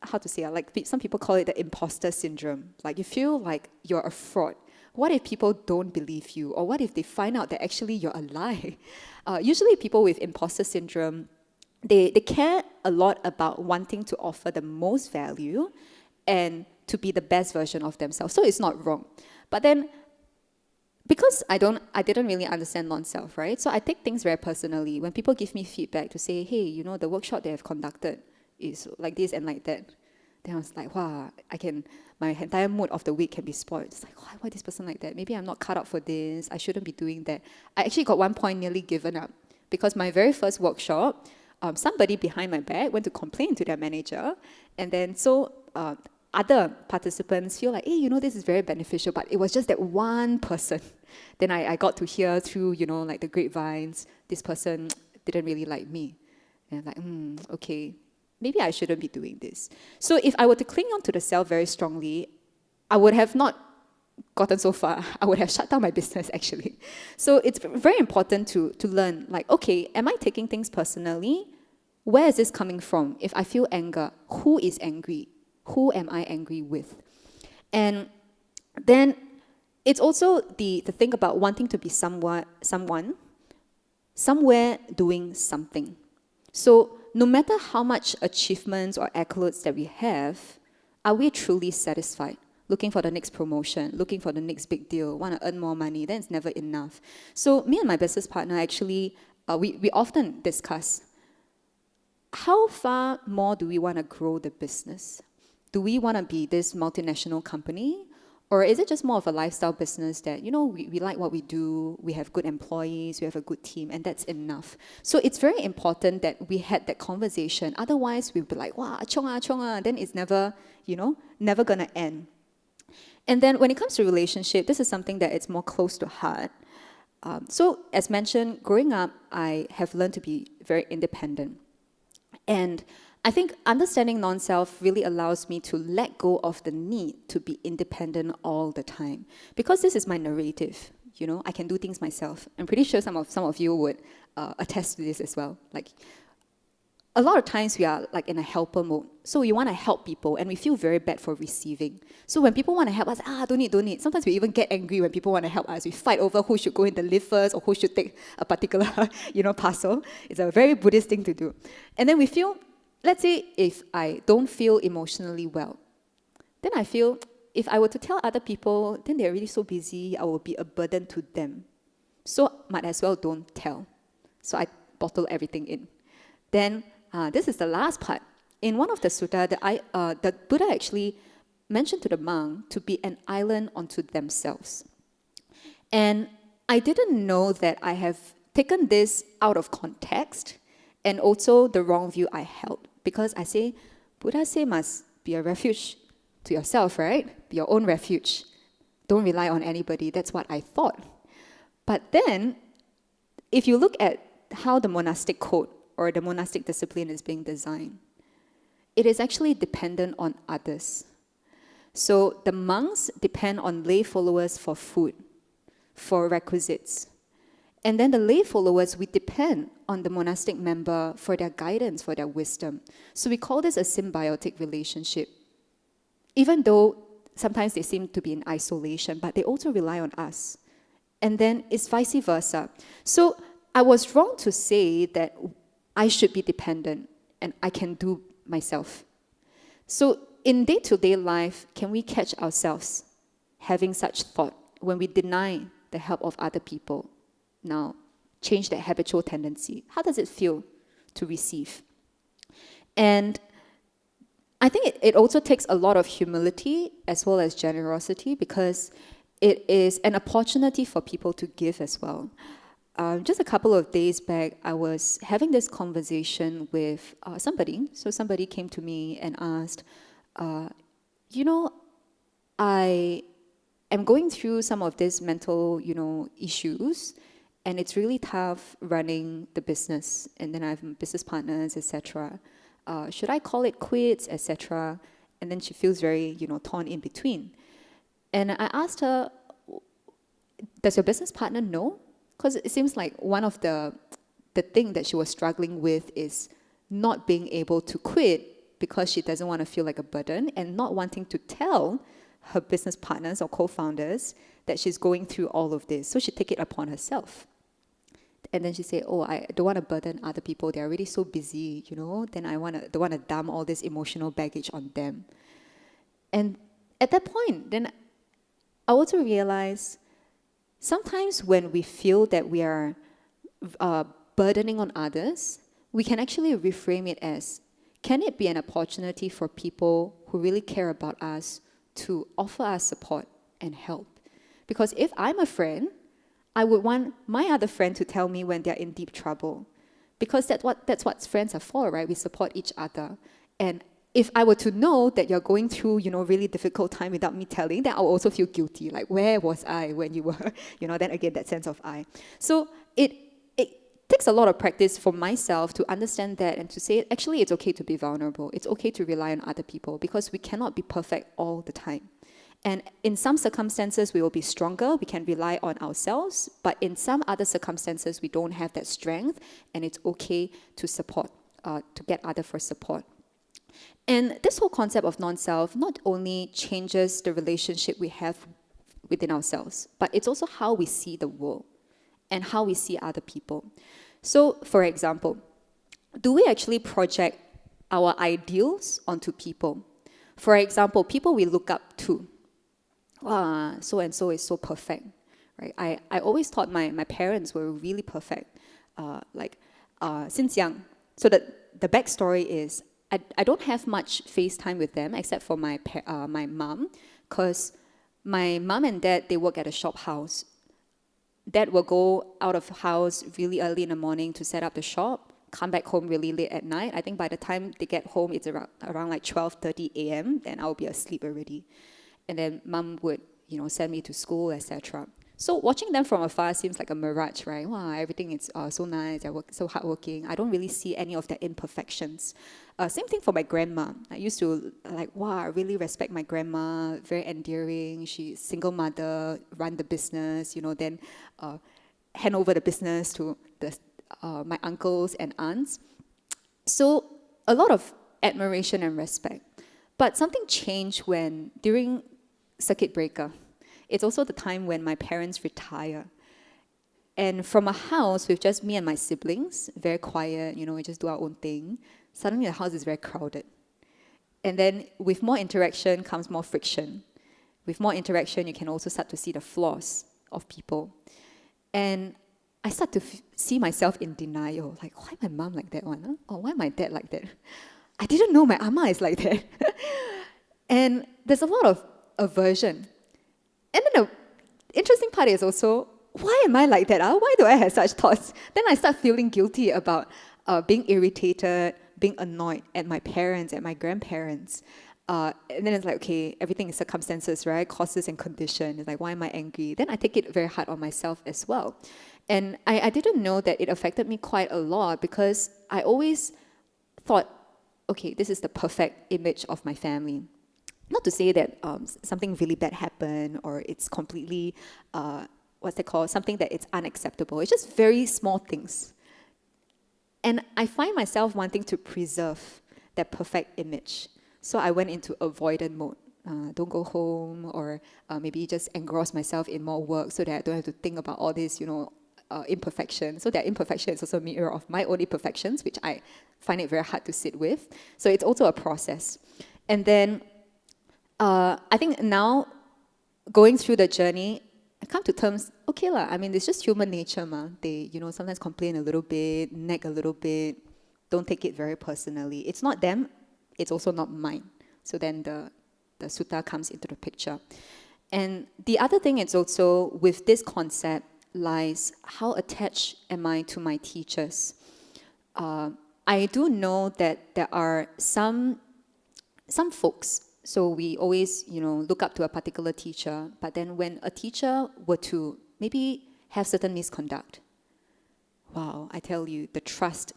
how to say, some people call it the imposter syndrome. Like you feel like you're a fraud. What if people don't believe you? Or what if they find out that actually you're a lie? Usually people with imposter syndrome, they care a lot about wanting to offer the most value and to be the best version of themselves. So it's not wrong. But then, because I didn't really understand non-self, right? So I take things very personally. When people give me feedback to say, hey, the workshop they have conducted is like this and like that. Then I was like, wow, my entire mood of the week can be spoiled. It's like, why this person like that? Maybe I'm not cut out for this. I shouldn't be doing that. I actually got one point nearly given up because my very first workshop, somebody behind my back went to complain to their manager. And then other participants feel like, hey, this is very beneficial, but it was just that one person. Then I got to hear through, the grapevines, this person didn't really like me. And I'm like, okay, maybe I shouldn't be doing this. So if I were to cling on to the self very strongly, I would have not gotten so far. I would have shut down my business, actually. So it's very important to learn, okay, am I taking things personally? Where is this coming from? If I feel anger, who is angry? Who am I angry with? And then it's also the thing about wanting to be someone, somewhere doing something. So no matter how much achievements or accolades that we have, are we truly satisfied? Looking for the next promotion, looking for the next big deal, want to earn more money, then it's never enough. So me and my business partner actually, we often discuss, how far more do we want to grow the business? Do we want to be this multinational company? Or is it just more of a lifestyle business that, we like what we do, we have good employees, we have a good team, and that's enough. So it's very important that we had that conversation. Otherwise, we'll be like, wow, chonga, then it's never, never going to end. And then when it comes to relationship, this is something that it's more close to heart. So as mentioned, growing up, I have learned to be very independent. And I think understanding non-self really allows me to let go of the need to be independent all the time. Because this is my narrative, I can do things myself. I'm pretty sure some of you would attest to this as well. A lot of times we are in a helper mode. So we want to help people and we feel very bad for receiving. So when people want to help us, don't need. Sometimes we even get angry when people want to help us. We fight over who should go in the lift first or who should take a particular, parcel. It's a very Buddhist thing to do. And then we feel, let's say if I don't feel emotionally well, then I feel if I were to tell other people, then they're really so busy, I will be a burden to them. So might as well don't tell. So I bottle everything in. Then this is the last part. In one of the sutta, the Buddha actually mentioned to the monk to be an island unto themselves. And I didn't know that I have taken this out of context and also the wrong view I held. Because I say, Buddha say must be a refuge to yourself, right? Be your own refuge. Don't rely on anybody. That's what I thought. But then, if you look at how the monastic code or the monastic discipline is being designed, it is actually dependent on others. So the monks depend on lay followers for food, for requisites. And then the lay followers, we depend on the monastic member for their guidance, for their wisdom. So we call this a symbiotic relationship. Even though sometimes they seem to be in isolation, but they also rely on us. And then it's vice versa. So I was wrong to say that I should be dependent and I can do myself. So in day-to-day life, can we catch ourselves having such thought when we deny the help of other people? Now, change that habitual tendency. How does it feel to receive? And I think it also takes a lot of humility as well as generosity, because it is an opportunity for people to give as well. Just a couple of days back, I was having this conversation with somebody. So somebody came to me and asked, I am going through some of these mental, issues, and it's really tough running the business. And then I have business partners, etc. Should I call it quits, etc.? And then she feels very, torn in between. And I asked her, does your business partner know? Because it seems like one of the thing that she was struggling with is not being able to quit because she doesn't want to feel like a burden, and not wanting to tell her business partners or co-founders that she's going through all of this. So she take it upon herself. And then she said, I don't want to burden other people. They're already so busy, Then I don't want to dump all this emotional baggage on them. And at that point, then I also realized sometimes when we feel that we are burdening on others, we can actually reframe it as, can it be an opportunity for people who really care about us to offer us support and help? Because if I'm a friend, I would want my other friend to tell me when they're in deep trouble. Because that's what friends are for, right? We support each other. And if I were to know that you're going through, really difficult time without me telling, then I'll also feel guilty. Like, where was I when you were? Then again, that sense of I. So it takes a lot of practice for myself to understand that and to say, actually, it's okay to be vulnerable. It's okay to rely on other people, because we cannot be perfect all the time. And in some circumstances, we will be stronger. We can rely on ourselves. But in some other circumstances, we don't have that strength. And it's okay to support, to get others for support. And this whole concept of non-self not only changes the relationship we have within ourselves, but it's also how we see the world and how we see other people. So, for example, do we actually project our ideals onto people? For example, people we look up to. So-and-so is so perfect, right? I always thought my parents were really perfect, since young. So the backstory is, I don't have much FaceTime with them except for my mom, because my mom and dad, they work at a shop house. Dad will go out of house really early in the morning to set up the shop, come back home really late at night. I think by the time they get home, it's around like 12:30 a.m. Then I'll be asleep already. And then mom would, send me to school, etc. So watching them from afar seems like a mirage, right? Wow, everything is so nice, they're so hardworking. I don't really see any of their imperfections. Same thing for my grandma. I used to I really respect my grandma, very endearing. She's single mother, run the business, then hand over the business to my uncles and aunts. So a lot of admiration and respect. But something changed when, during circuit breaker, it's also the time when my parents retire. And from a house with just me and my siblings, very quiet, we just do our own thing, suddenly the house is very crowded. And then with more interaction comes more friction. With more interaction, you can also start to see the flaws of people. And I start to see myself in denial, like, why my mom like that one? Huh? Or why my dad like that? I didn't know my amma is like that. And there's a lot of aversion. And then the interesting part is also, why am I like that? Why do I have such thoughts? Then I start feeling guilty about being irritated, being annoyed at my parents, at my grandparents. And then it's like, okay, everything is circumstances, right? Causes and condition. It's like, why am I angry? Then I take it very hard on myself as well. And I didn't know that it affected me quite a lot, because I always thought okay, this is the perfect image of my family. Not to say that something really bad happened or it's completely, what's that called, something that it's unacceptable. It's just very small things. And I find myself wanting to preserve that perfect image. So I went into avoidant mode. Don't go home, or maybe just engross myself in more work so that I don't have to think about all this, imperfection. So that imperfection is also a mirror of my own imperfections, which I find it very hard to sit with. So it's also a process. And then I think now, going through the journey, I come to terms, okay lah, I mean, it's just human nature, ma. They, sometimes complain a little bit, nag a little bit, don't take it very personally. It's not them, it's also not mine. So then the sutta comes into the picture. And the other thing is also, with this concept, lies how attached am I to my teachers. I do know that there are some folks, so we always, look up to a particular teacher, but then when a teacher were to maybe have certain misconduct, wow, I tell you, the trust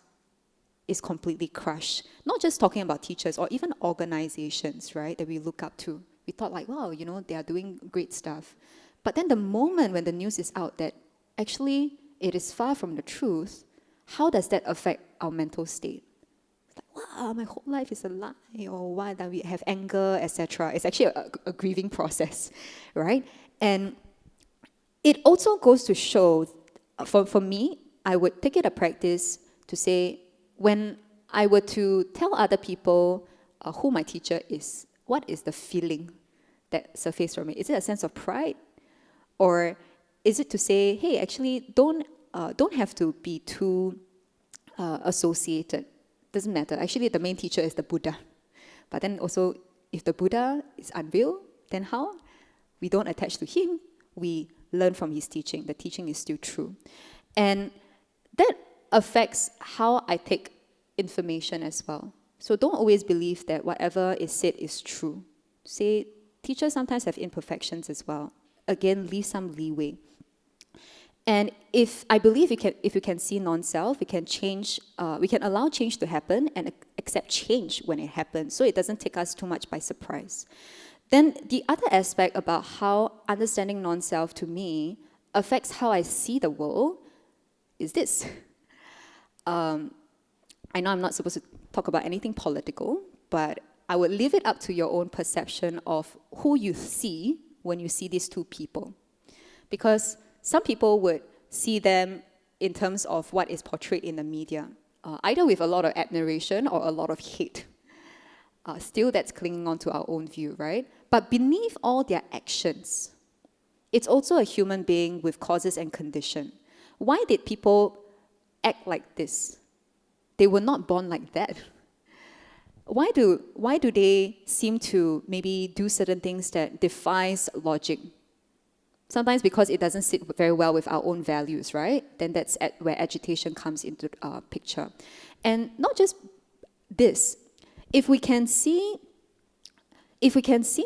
is completely crushed. Not just talking about teachers or even organizations, right, that we look up to. We thought like, wow, they are doing great stuff. But then the moment when the news is out that actually it is far from the truth, how does that affect our mental state? Wow, my whole life is a lie, or why that we have anger, etc. It's actually a grieving process, right? And it also goes to show, for me, I would take it a practice to say, when I were to tell other people who my teacher is, what is the feeling that surfaces from it? Is it a sense of pride? Or is it to say, hey, actually, don't have to be too associated. Doesn't matter. Actually, the main teacher is the Buddha. But then also, if the Buddha is unreal, then how? We don't attach to him. We learn from his teaching. The teaching is still true. And that affects how I take information as well. So don't always believe that whatever is said is true. Say, teachers sometimes have imperfections as well. Again, leave some leeway. And if I believe if we can see non-self, we can change, we can allow change to happen and accept change when it happens, so it doesn't take us too much by surprise. Then the other aspect about how understanding non-self to me affects how I see the world is this. I know I'm not supposed to talk about anything political, but I would leave it up to your own perception of who you see when you see these two people. Because some people would see them in terms of what is portrayed in the media, either with a lot of admiration or a lot of hate. Still, that's clinging on to our own view, right? But beneath all their actions, it's also a human being with causes and condition. Why did people act like this? They were not born like that. Why do they seem to maybe do certain things that defies logic? Sometimes because it doesn't sit very well with our own values, right? Then that's where agitation comes into picture. And not just this. If we can see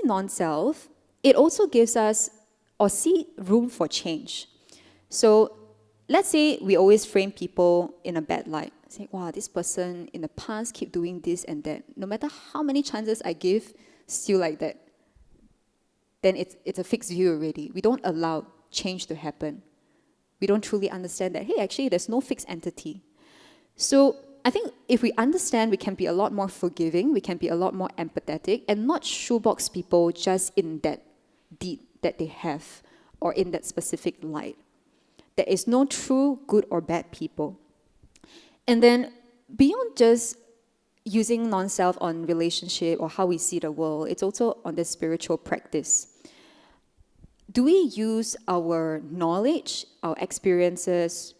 non-self, it also gives us or see room for change. So let's say we always frame people in a bad light. Say, wow, this person in the past keep doing this and that. No matter how many chances I give, still like that. Then it's a fixed view already. We don't allow change to happen. We don't truly understand that, hey, actually, there's no fixed entity. So I think if we understand, we can be a lot more forgiving, we can be a lot more empathetic, and not shoebox people just in that deed that they have, or in that specific light. There is no true good or bad people. And then beyond just using non-self on relationship or how we see the world, it's also on the spiritual practice. Do we use our knowledge, our experiences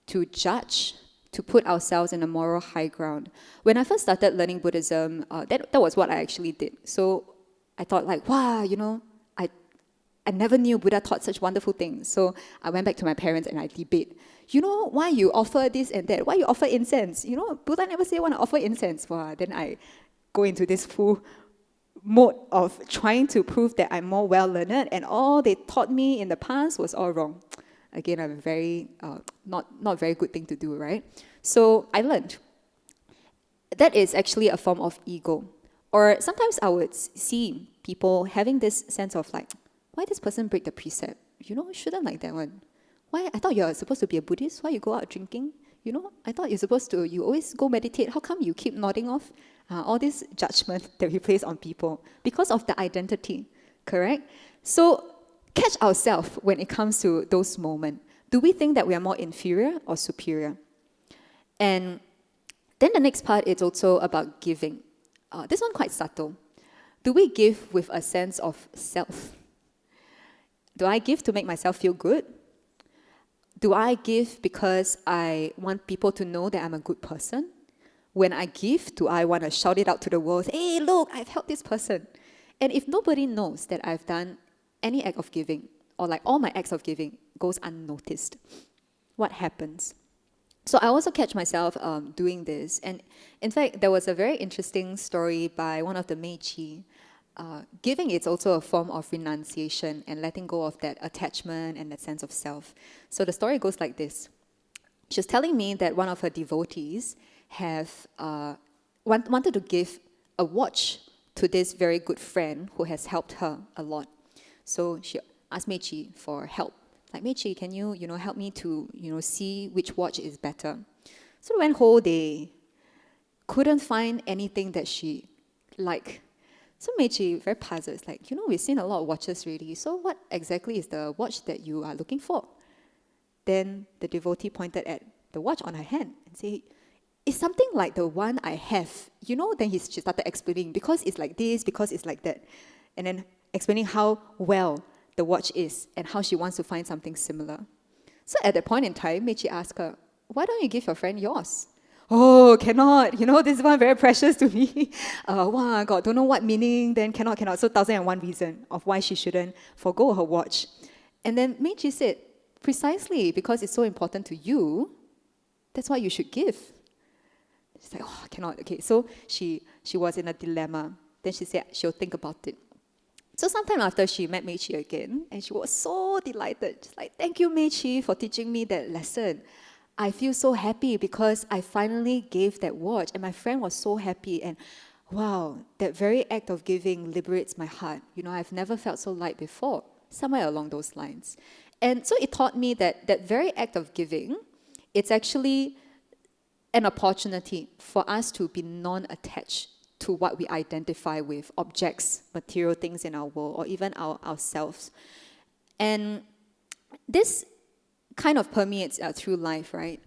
to judge, to put ourselves in a moral high ground? When I first started learning Buddhism, that was what I actually did. So I thought like, wow, I never knew Buddha taught such wonderful things. So I went back to my parents and I debate. Why you offer this and that? Why you offer incense? Buddha never say want to offer incense. Wow, then I go into this full mode of trying to prove that I'm more well-learned and all they taught me in the past was all wrong. Again, a very, not very good thing to do, right? So I learned. that is actually a form of ego. Or sometimes I would see people having this sense of like, why this person break the precept? You know, shouldn't like that one. Why? I thought you're supposed to be a Buddhist. Why you go out drinking? You know, I thought you're supposed to, you always go meditate. How come you keep nodding off? All this judgment that we place on people because of the identity, correct? So catch ourselves when it comes to those moments. Do we think that we are more inferior or superior? And then the next part is also about giving. This one quite subtle. Do we give with a sense of self? Do I give to make myself feel good? Do I give because I want people to know that I'm a good person? When I give, do I want to shout it out to the world, hey, look, I've helped this person? And if nobody knows that I've done any act of giving, or like all my acts of giving goes unnoticed, what happens? So I also catch myself doing this. And in fact, there was a very interesting story by one of the Meiji. Giving is also a form of renunciation and letting go of that attachment and that sense of self. So the story goes like this. She was telling me that one of her devotees wanted to give a watch to this very good friend who has helped her a lot. So she asked Meiji for help. Like, Meiji, can you help me to, see which watch is better? So we went whole day. Couldn't find anything that she liked. So Meiji, very puzzled, is like, we've seen a lot of watches already. So what exactly is the watch that you are looking for? Then the devotee pointed at the watch on her hand and said, it's something like the one I have. Then she started explaining, because it's like this, because it's like that. And then explaining how well the watch is and how she wants to find something similar. So at that point in time, Meiji asked her, why don't you give your friend yours? Oh, cannot. This one very precious to me. Wow, God, don't know what meaning, then cannot. So 1001 reason of why she shouldn't forgo her watch. And then Meiji said, precisely because it's so important to you, that's why you should give. She's like, oh, cannot. Okay, so she was in a dilemma. Then she said she'll think about it. So sometime after, she met Meiji again, and she was so delighted. She's like, thank you, Meiji, for teaching me that lesson. I feel so happy because I finally gave that watch, and my friend was so happy. And wow, that very act of giving liberates my heart. I've never felt so light before, somewhere along those lines. And so it taught me that that very act of giving, it's actually an opportunity for us to be non-attached to what we identify with, objects, material things in our world, or even ourselves. And this kind of permeates through life, right?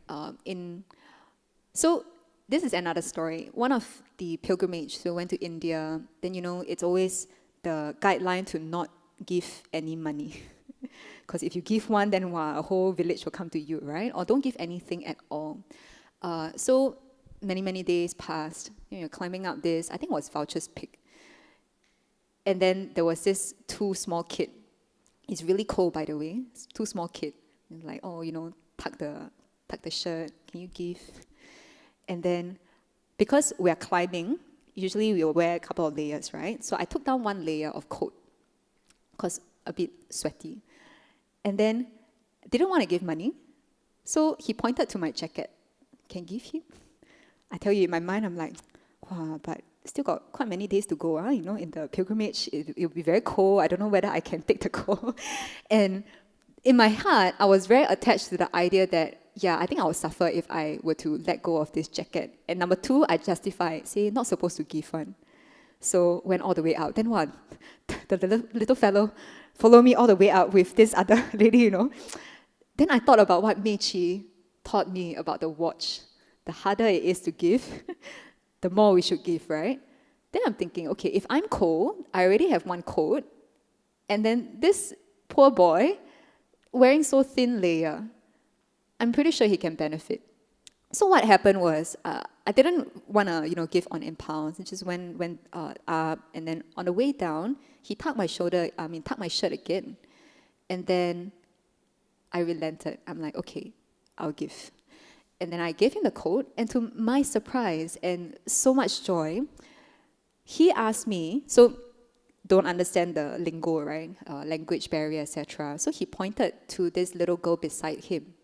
So this is another story. One of the pilgrimage, so went to India, then it's always the guideline to not give any money. Because if you give one, then a whole village will come to you, right? Or don't give anything at all. So many days passed. You're climbing up this, I think it was Voucher's Peak. And then there was this two small kid. It's really cold, by the way. It's two small kid. And like, tuck the shirt. Can you give? And then, because we are climbing, usually we will wear a couple of layers, right? So I took down one layer of coat because a bit sweaty. And then didn't want to give money, so he pointed to my jacket. Can give him? I tell you, in my mind, I'm like, wow, but still got quite many days to go, in the pilgrimage. It'll be very cold. I don't know whether I can take the cold. And in my heart, I was very attached to the idea that, I think I would suffer if I were to let go of this jacket. And number two, I justified, say, not supposed to give one. So went all the way out. Then what? The little fellow followed me all the way out with this other lady, Then I thought about what Meiji taught me about the watch. The harder it is to give, the more we should give, right? Then I'm thinking, okay, if I'm cold, I already have one coat, and then this poor boy wearing so thin layer, I'm pretty sure he can benefit. So what happened was, I didn't want to, give on impulse. It just went up, and then on the way down, he tucked my shirt again, and then I relented. I'm like, okay, I'll give. And then I gave him the coat, and to my surprise and so much joy, he asked me, so don't understand the lingo, right? Language barrier, etc. So he pointed to this little girl beside him,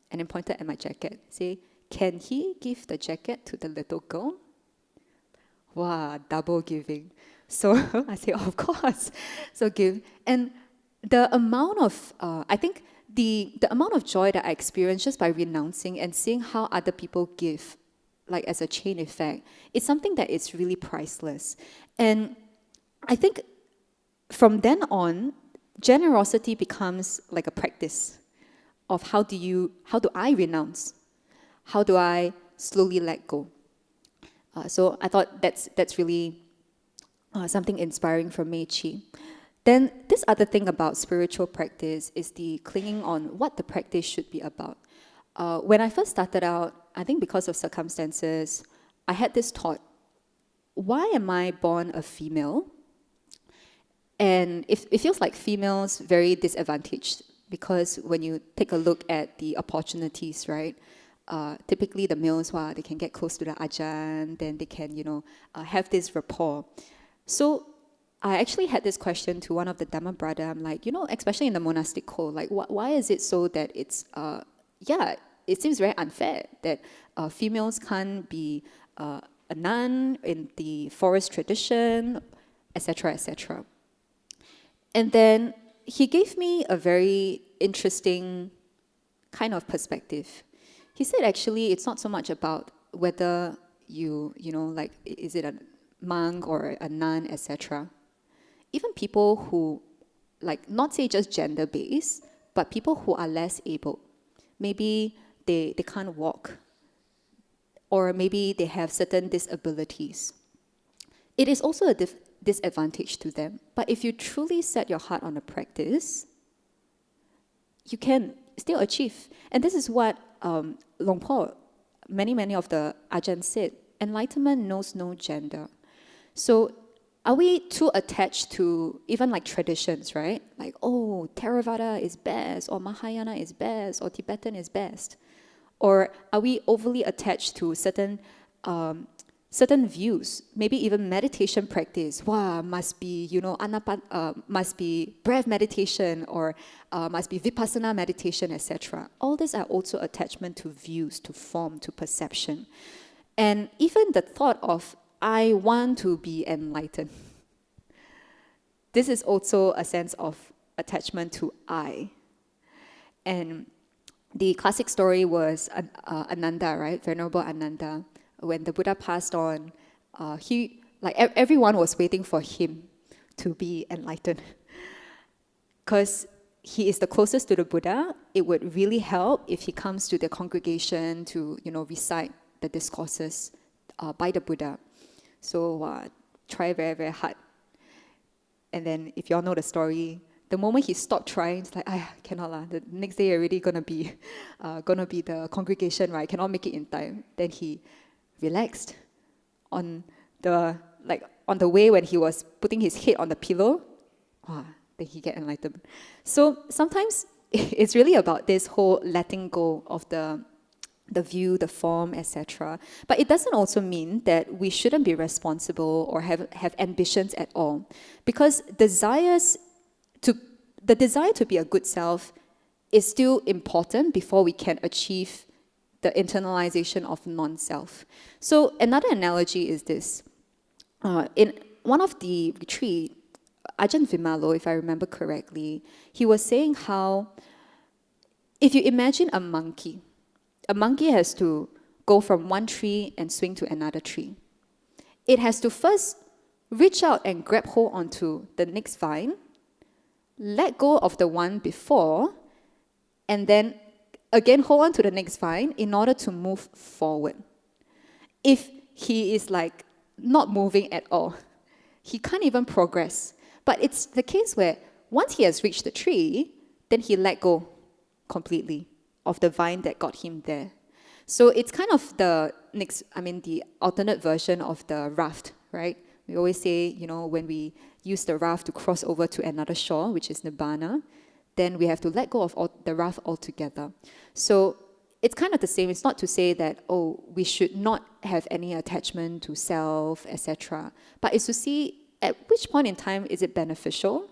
and then pointed at my jacket, say, can he give the jacket to the little girl? wow, double giving. So I say, of course. So give. And the amount of, I think the amount of joy that I experienced just by renouncing and seeing how other people give, like as a chain effect, it's something that is really priceless. And I think from then on, generosity becomes like a practice of how do I renounce? How do I slowly let go? So I thought that's really something inspiring from Mei Chi. Then this other thing about spiritual practice is the clinging on what the practice should be about. When I first started out, I think because of circumstances, I had this thought, why am I born a female? And it feels like females very disadvantaged, because when you take a look at the opportunities, right? Typically the males, they can get close to the ajahn, then they can, have this rapport. So I actually had this question to one of the Dhamma brother. I'm like, especially in the monastic code, like why is it so that it's, it seems very unfair that females can't be a nun in the forest tradition, etc., etc. And then he gave me a very interesting kind of perspective. He said, actually, it's not so much about whether like, is it a monk or a nun, etc. Even people who, like, not say just gender-based, but people who are less able. Maybe they can't walk, or maybe they have certain disabilities. It is also a disadvantage to them. But if you truly set your heart on a practice, you can still achieve. And this is what Long Po, many of the Ajahn said, enlightenment knows no gender. So are we too attached to even like traditions, right? Like, oh, Theravada is best, or Mahayana is best, or Tibetan is best? Or are we overly attached to certain views? Maybe even meditation practice. Must be, must be breath meditation, or must be vipassana meditation, etc. All these are also attachment to views, to form, to perception. And even the thought of, I want to be enlightened. This is also a sense of attachment to I. And the classic story was Ananda, right? Venerable Ananda. When the Buddha passed on, everyone was waiting for him to be enlightened. Because he is the closest to the Buddha, it would really help if he comes to the congregation to, recite the discourses by the Buddha. So try very, very hard. And then if you all know the story, the moment he stopped trying, it's like, cannot lah. The next day already gonna be the congregation, right? Cannot make it in time. Then he relaxed on the way when he was putting his head on the pillow. Then he get enlightened. So sometimes it's really about this whole letting go of the view, the form, etc. But it doesn't also mean that we shouldn't be responsible or have ambitions at all. Because the desire to be a good self is still important before we can achieve the internalization of non-self. So another analogy is this. In one of the retreat, Ajahn Vimalo, if I remember correctly, he was saying how if you imagine a monkey has to go from one tree and swing to another tree. It has to first reach out and grab hold onto the next vine, let go of the one before, and then again hold on to the next vine in order to move forward. If he is like not moving at all, he can't even progress. But it's the case where once he has reached the tree, then he let go completely of the vine that got him there. So it's kind of the alternate version of the raft, right? We always say, when we use the raft to cross over to another shore, which is Nibbana, then we have to let go of the raft altogether. So it's kind of the same. It's not to say that, we should not have any attachment to self, etc. But it's to see at which point in time is it beneficial?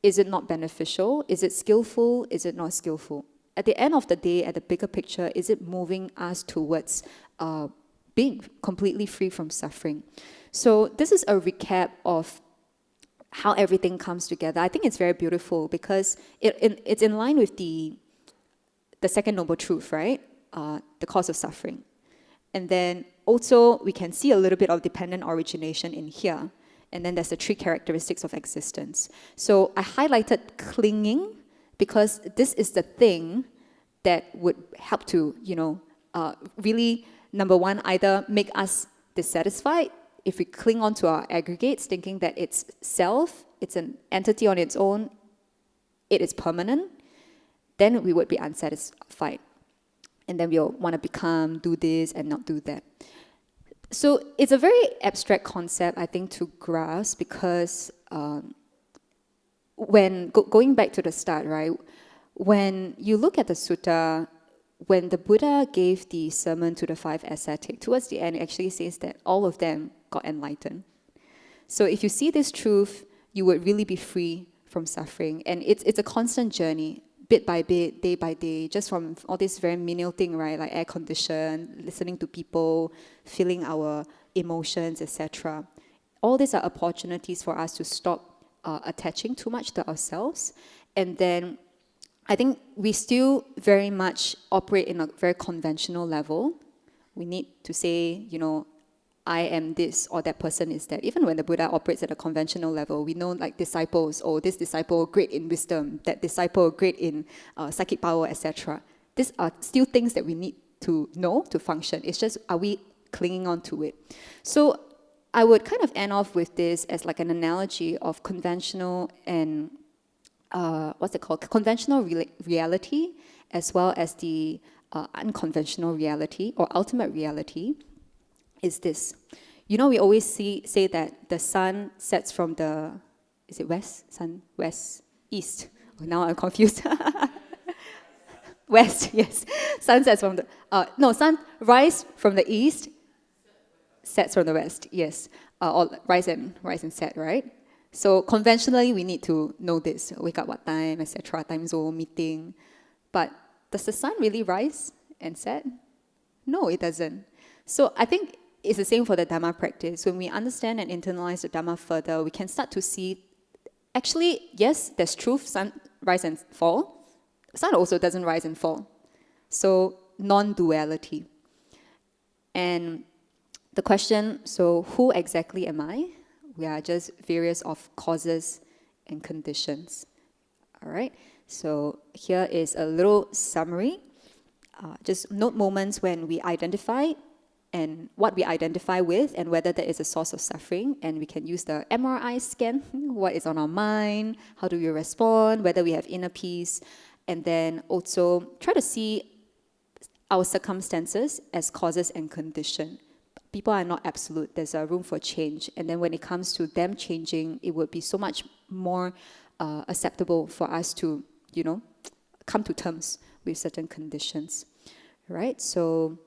Is it not beneficial? Is it skillful? Is it not skillful? At the end of the day, at the bigger picture, is it moving us towards being completely free from suffering. So this is a recap of how everything comes together. I think it's very beautiful because it's in line with the second noble truth, right? The cause of suffering. And then also we can see a little bit of dependent origination in here. And then there's the 3 characteristics of existence. So I highlighted clinging because this is the thing that would help to, really, number one, either make us dissatisfied if we cling on to our aggregates, thinking that it's self, it's an entity on its own, it is permanent, then we would be unsatisfied. And then we'll want to do this and not do that. So it's a very abstract concept, I think, to grasp because when going back to the start, right, when you look at the sutta, when the Buddha gave the sermon to the 5 ascetics, towards the end, it actually says that all of them got enlightened. So if you see this truth, you would really be free from suffering. And it's a constant journey, bit by bit, day by day, just from all this very menial thing, right? Like air condition, listening to people, feeling our emotions, etc. All these are opportunities for us to stop attaching too much to ourselves. And then I think we still very much operate in a very conventional level. We need to say, I am this or that person is that. Even when the Buddha operates at a conventional level, we know like disciples, this disciple great in wisdom, that disciple great in psychic power, etc. These are still things that we need to know to function. It's just, are we clinging on to it? So I would kind of end off with this as like an analogy of conventional and conventional reality, as well as the unconventional reality or ultimate reality, is this. We always say that the sun sets from the, is it west? Sun, west, east. Oh, now I'm confused. West, yes. Sun sets from the, sun rise from the east, sets from the west, yes. Or rise and set, right? So conventionally, we need to know this, wake up what time, etc., time zone, meeting. But does the sun really rise and set? No, it doesn't. So I think it's the same for the Dhamma practice. When we understand and internalize the Dhamma further, we can start to see, actually, yes, there's truth, sun rise and fall. Sun also doesn't rise and fall. So non-duality. And the question, so who exactly am I? We are just various of causes and conditions. All right? So here is a little summary. Just note moments when we identify and what we identify with and whether there is a source of suffering. And we can use the MRI scan. What is on our mind? How do we respond? Whether we have inner peace. And then also try to see our circumstances as causes and condition. People are not absolute. There's a room for change. And then when it comes to them changing, it would be so much more acceptable for us to, come to terms with certain conditions. Right? So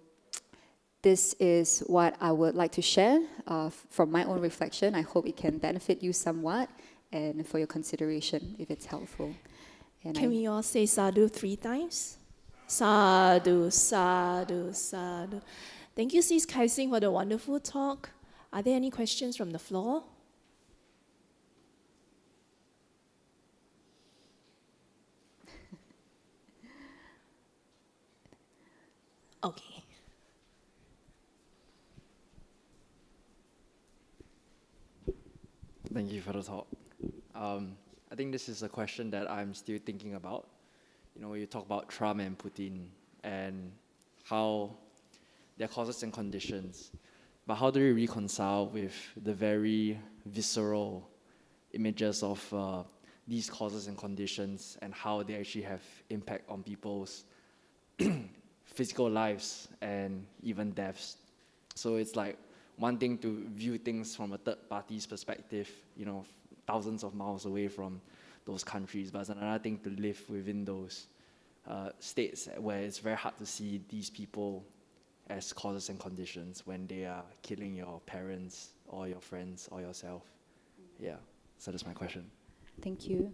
this is what I would like to share from my own reflection. I hope it can benefit you somewhat and for your consideration if it's helpful. And Can we all say sadhu 3 times? Sadhu, sadhu, sadhu. Thank you, Sis Kai Xin, for the wonderful talk. Are there any questions from the floor? Okay. Thank you for the talk. I think this is a question that I'm still thinking about. You talk about Trump and Putin and how their causes and conditions, but how do we reconcile with the very visceral images of these causes and conditions and how they actually have impact on people's physical lives and even deaths? So it's like one thing to view things from a third party's perspective, thousands of miles away from those countries, but it's another thing to live within those states where it's very hard to see these people as causes and conditions when they are killing your parents or your friends or yourself. Yeah, so that's my question. Thank you.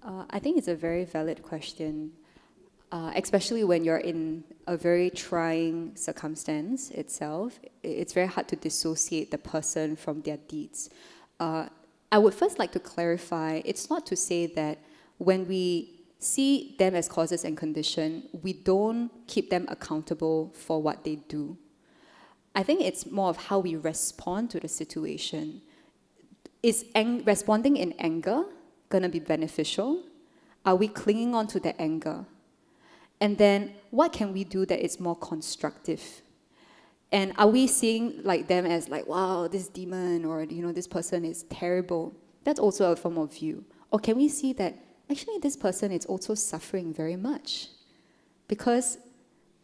I think it's a very valid question. especially when you're in a very trying circumstance itself. It's very hard to dissociate the person from their deeds. I would first like to clarify, it's not to say that when we see them as causes and condition, we don't keep them accountable for what they do. I think it's more of how we respond to the situation. Is responding in anger going to be beneficial? Are we clinging on to the anger? And then what can we do that is more constructive? And are we seeing like them as like, wow, this demon, or this person is terrible? That's also a form of view. Or can we see that actually this person is also suffering very much? Because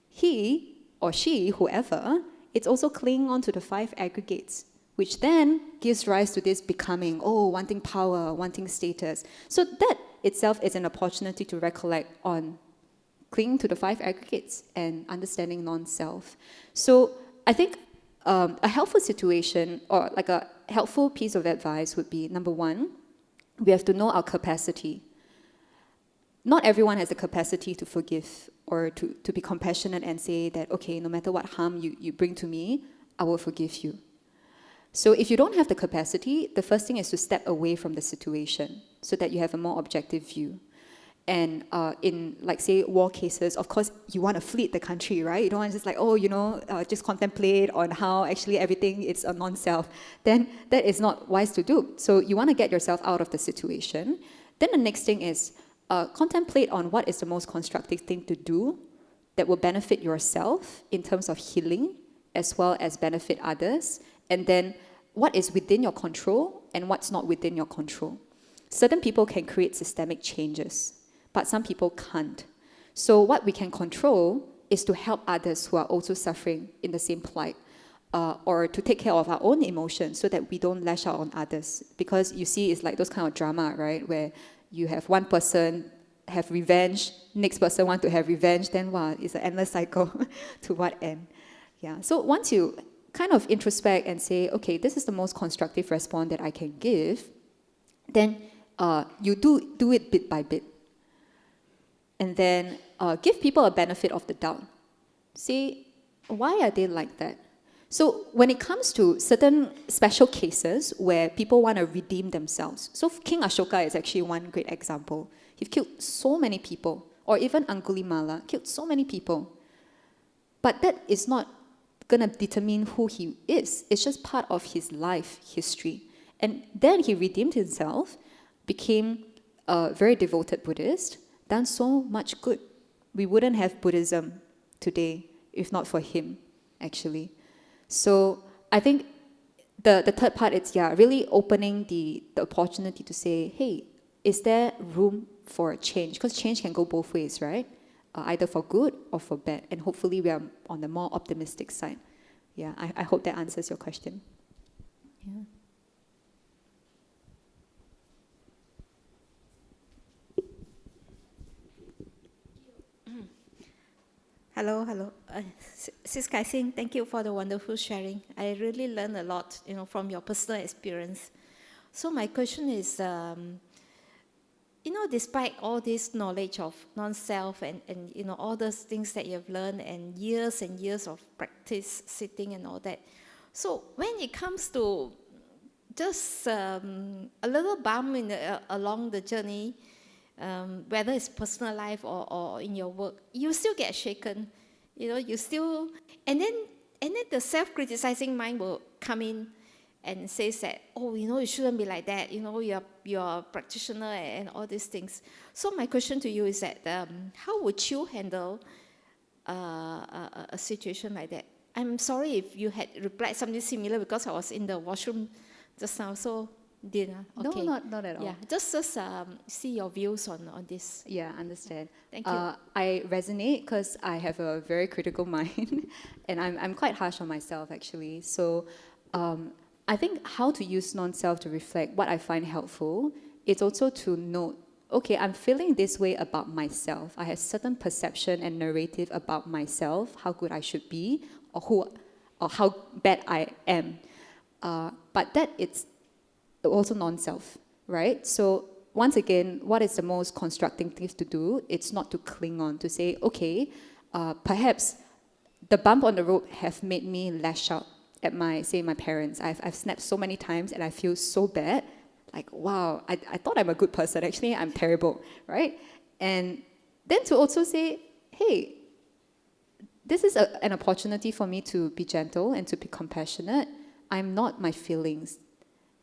he or she, whoever, it's also clinging on to the 5 aggregates, which then gives rise to this becoming, wanting power, wanting status. So that itself is an opportunity to recollect on clinging to the 5 aggregates and understanding non-self. So I think a helpful situation, or like a helpful piece of advice would be, number 1, we have to know our capacity. Not everyone has the capacity to forgive or to be compassionate and say that, okay, no matter what harm you bring to me, I will forgive you. So if you don't have the capacity, the first thing is to step away from the situation so that you have a more objective view. And in, like, say, war cases, of course, you want to flee the country, right? You don't want to just like, just contemplate on how actually everything is a non-self. Then that is not wise to do. So you want to get yourself out of the situation. Then the next thing is contemplate on what is the most constructive thing to do that will benefit yourself in terms of healing, as well as benefit others. And then what is within your control and what's not within your control. Certain people can create systemic changes, but some people can't. So what we can control is to help others who are also suffering in the same plight, or to take care of our own emotions so that we don't lash out on others. Because you see, it's like those kind of drama, right, where you have one person have revenge, next person want to have revenge, then wow, it's an endless cycle to what end? Yeah. So once you kind of introspect and say, okay, this is the most constructive response that I can give, then you do it bit by bit. And then give people a benefit of the doubt. See, why are they like that? So when it comes to certain special cases where people want to redeem themselves, so King Ashoka is actually one great example. He killed so many people, or even Angulimala killed so many people. But that is not going to determine who he is. It's just part of his life history. And then he redeemed himself, became a very devoted Buddhist, done so much good. We wouldn't have Buddhism today if not for him, actually. So I think the third part is, really opening the opportunity to say, hey, is there room for change? Because change can go both ways, right? Either for good or for bad. And hopefully we are on the more optimistic side. Yeah, I hope that answers your question. Yeah. Hello. Sis Kai Xin, thank you for the wonderful sharing. I really learned a lot, from your personal experience. So my question is, despite all this knowledge of non-self and all those things that you've learned and years of practice, sitting and all that. So when it comes to just a little bump along the journey, whether it's personal life or in your work, you still get shaken. You still, and then the self-criticizing mind will come in and says that, you shouldn't be like that. You're a practitioner and all these things. So my question to you is that, how would you handle a situation like that? I'm sorry if you had replied something similar because I was in the washroom just now. So. Dinner. Okay. No, not at all. Yeah, just see your views on this. Yeah, understand. Thank you. I resonate because I have a very critical mind, and I'm quite harsh on myself actually. So I think how to use non-self to reflect what I find helpful is also to note, okay, I'm feeling this way about myself. I have certain perception and narrative about myself, how good I should be, or how bad I am. But that it's also non-self, right? So once again, what is the most constructive thing to do? It's not to cling on, to say, okay, perhaps the bump on the road have made me lash out at my parents. I've snapped so many times and I feel so bad. Like, wow, I thought I'm a good person. Actually, I'm terrible, right? And then to also say, hey, this is an opportunity for me to be gentle and to be compassionate. I'm not my feelings.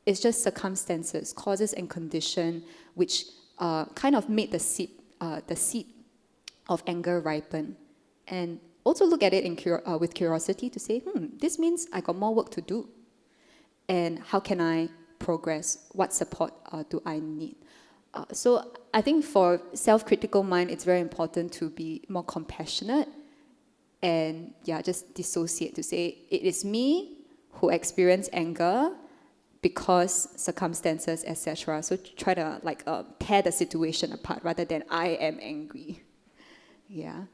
It's just circumstances, causes and condition, which kind of made the seed of anger ripen. And also look at it with curiosity to say, this means I got more work to do. And how can I progress? What support do I need? So I think for self-critical mind, it's very important to be more compassionate and just dissociate, to say, it is me who experience anger because circumstances, etc. So try to tear the situation apart rather than I am angry. Yeah.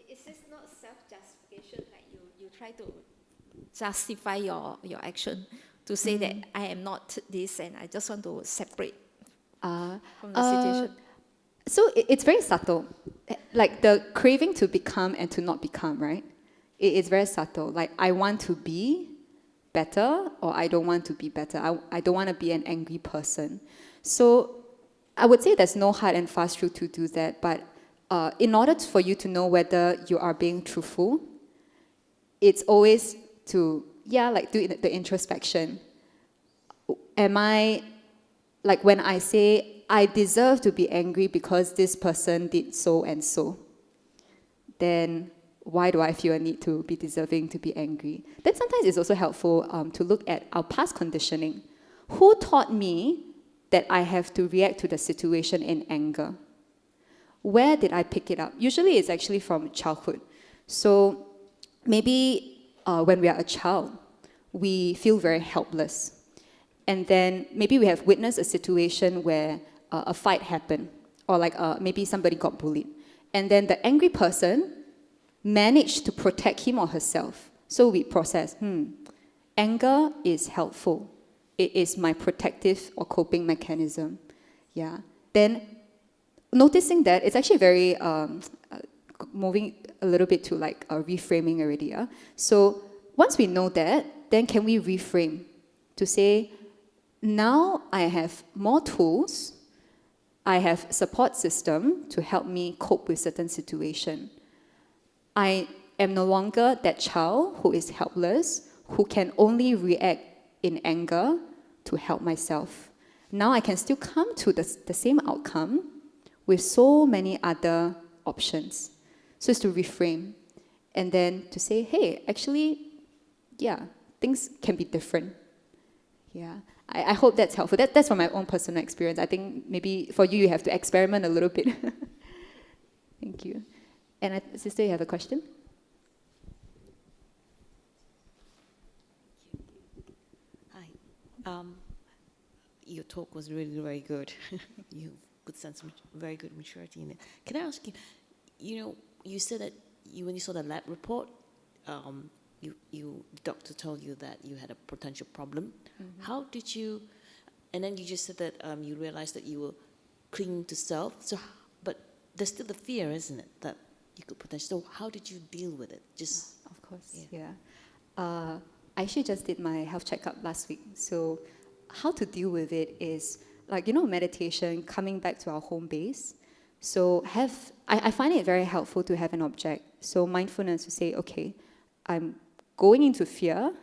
Is this not self-justification? Like you try to justify your action to say that I am not this and I just want to separate from the situation? So it's very subtle. Like the craving to become and to not become, right? It's very subtle. Like I want to be better or I don't want to be better. I don't want to be an angry person. So I would say there's no hard and fast rule to do that. But in order for you to know whether you are being truthful, it's always to, do the introspection. Am I, like when I say, I deserve to be angry because this person did so and so, then why do I feel a need to be deserving to be angry? Then sometimes it's also helpful to look at our past conditioning. Who taught me that I have to react to the situation in anger? Where did I pick it up? Usually it's actually from childhood. So maybe when we are a child, we feel very helpless. And then maybe we have witnessed a situation where a fight happened, or maybe somebody got bullied. And then the angry person managed to protect him or herself. So we process, anger is helpful. It is my protective or coping mechanism. Yeah. Then noticing that, it's actually very moving a little bit to reframing already. Yeah? So once we know that, then can we reframe to say, now I have more tools, I have support system to help me cope with certain situation. I am no longer that child who is helpless, who can only react in anger to help myself. Now I can still come to the same outcome with so many other options. So it's to reframe and then to say, hey, actually, things can be different. Yeah. I hope that's helpful. That's from my own personal experience. I think maybe for you, you have to experiment a little bit. Thank you. And sister, you have a question? Hi. Your talk was really very good. You good sense, very good maturity in it. Can I ask you? You said that when you saw the lab report, the doctor told you that you had a potential problem. Mm-hmm. How did you? And then you just said that you realized that you were clinging to self. So, but there's still the fear, isn't it, that you could potentially. So, how did you deal with it? Of course, yeah. I actually just did my health checkup last week. So, how to deal with it is meditation, coming back to our home base. So, I find it very helpful to have an object. So, mindfulness to say, okay, I'm going into fear,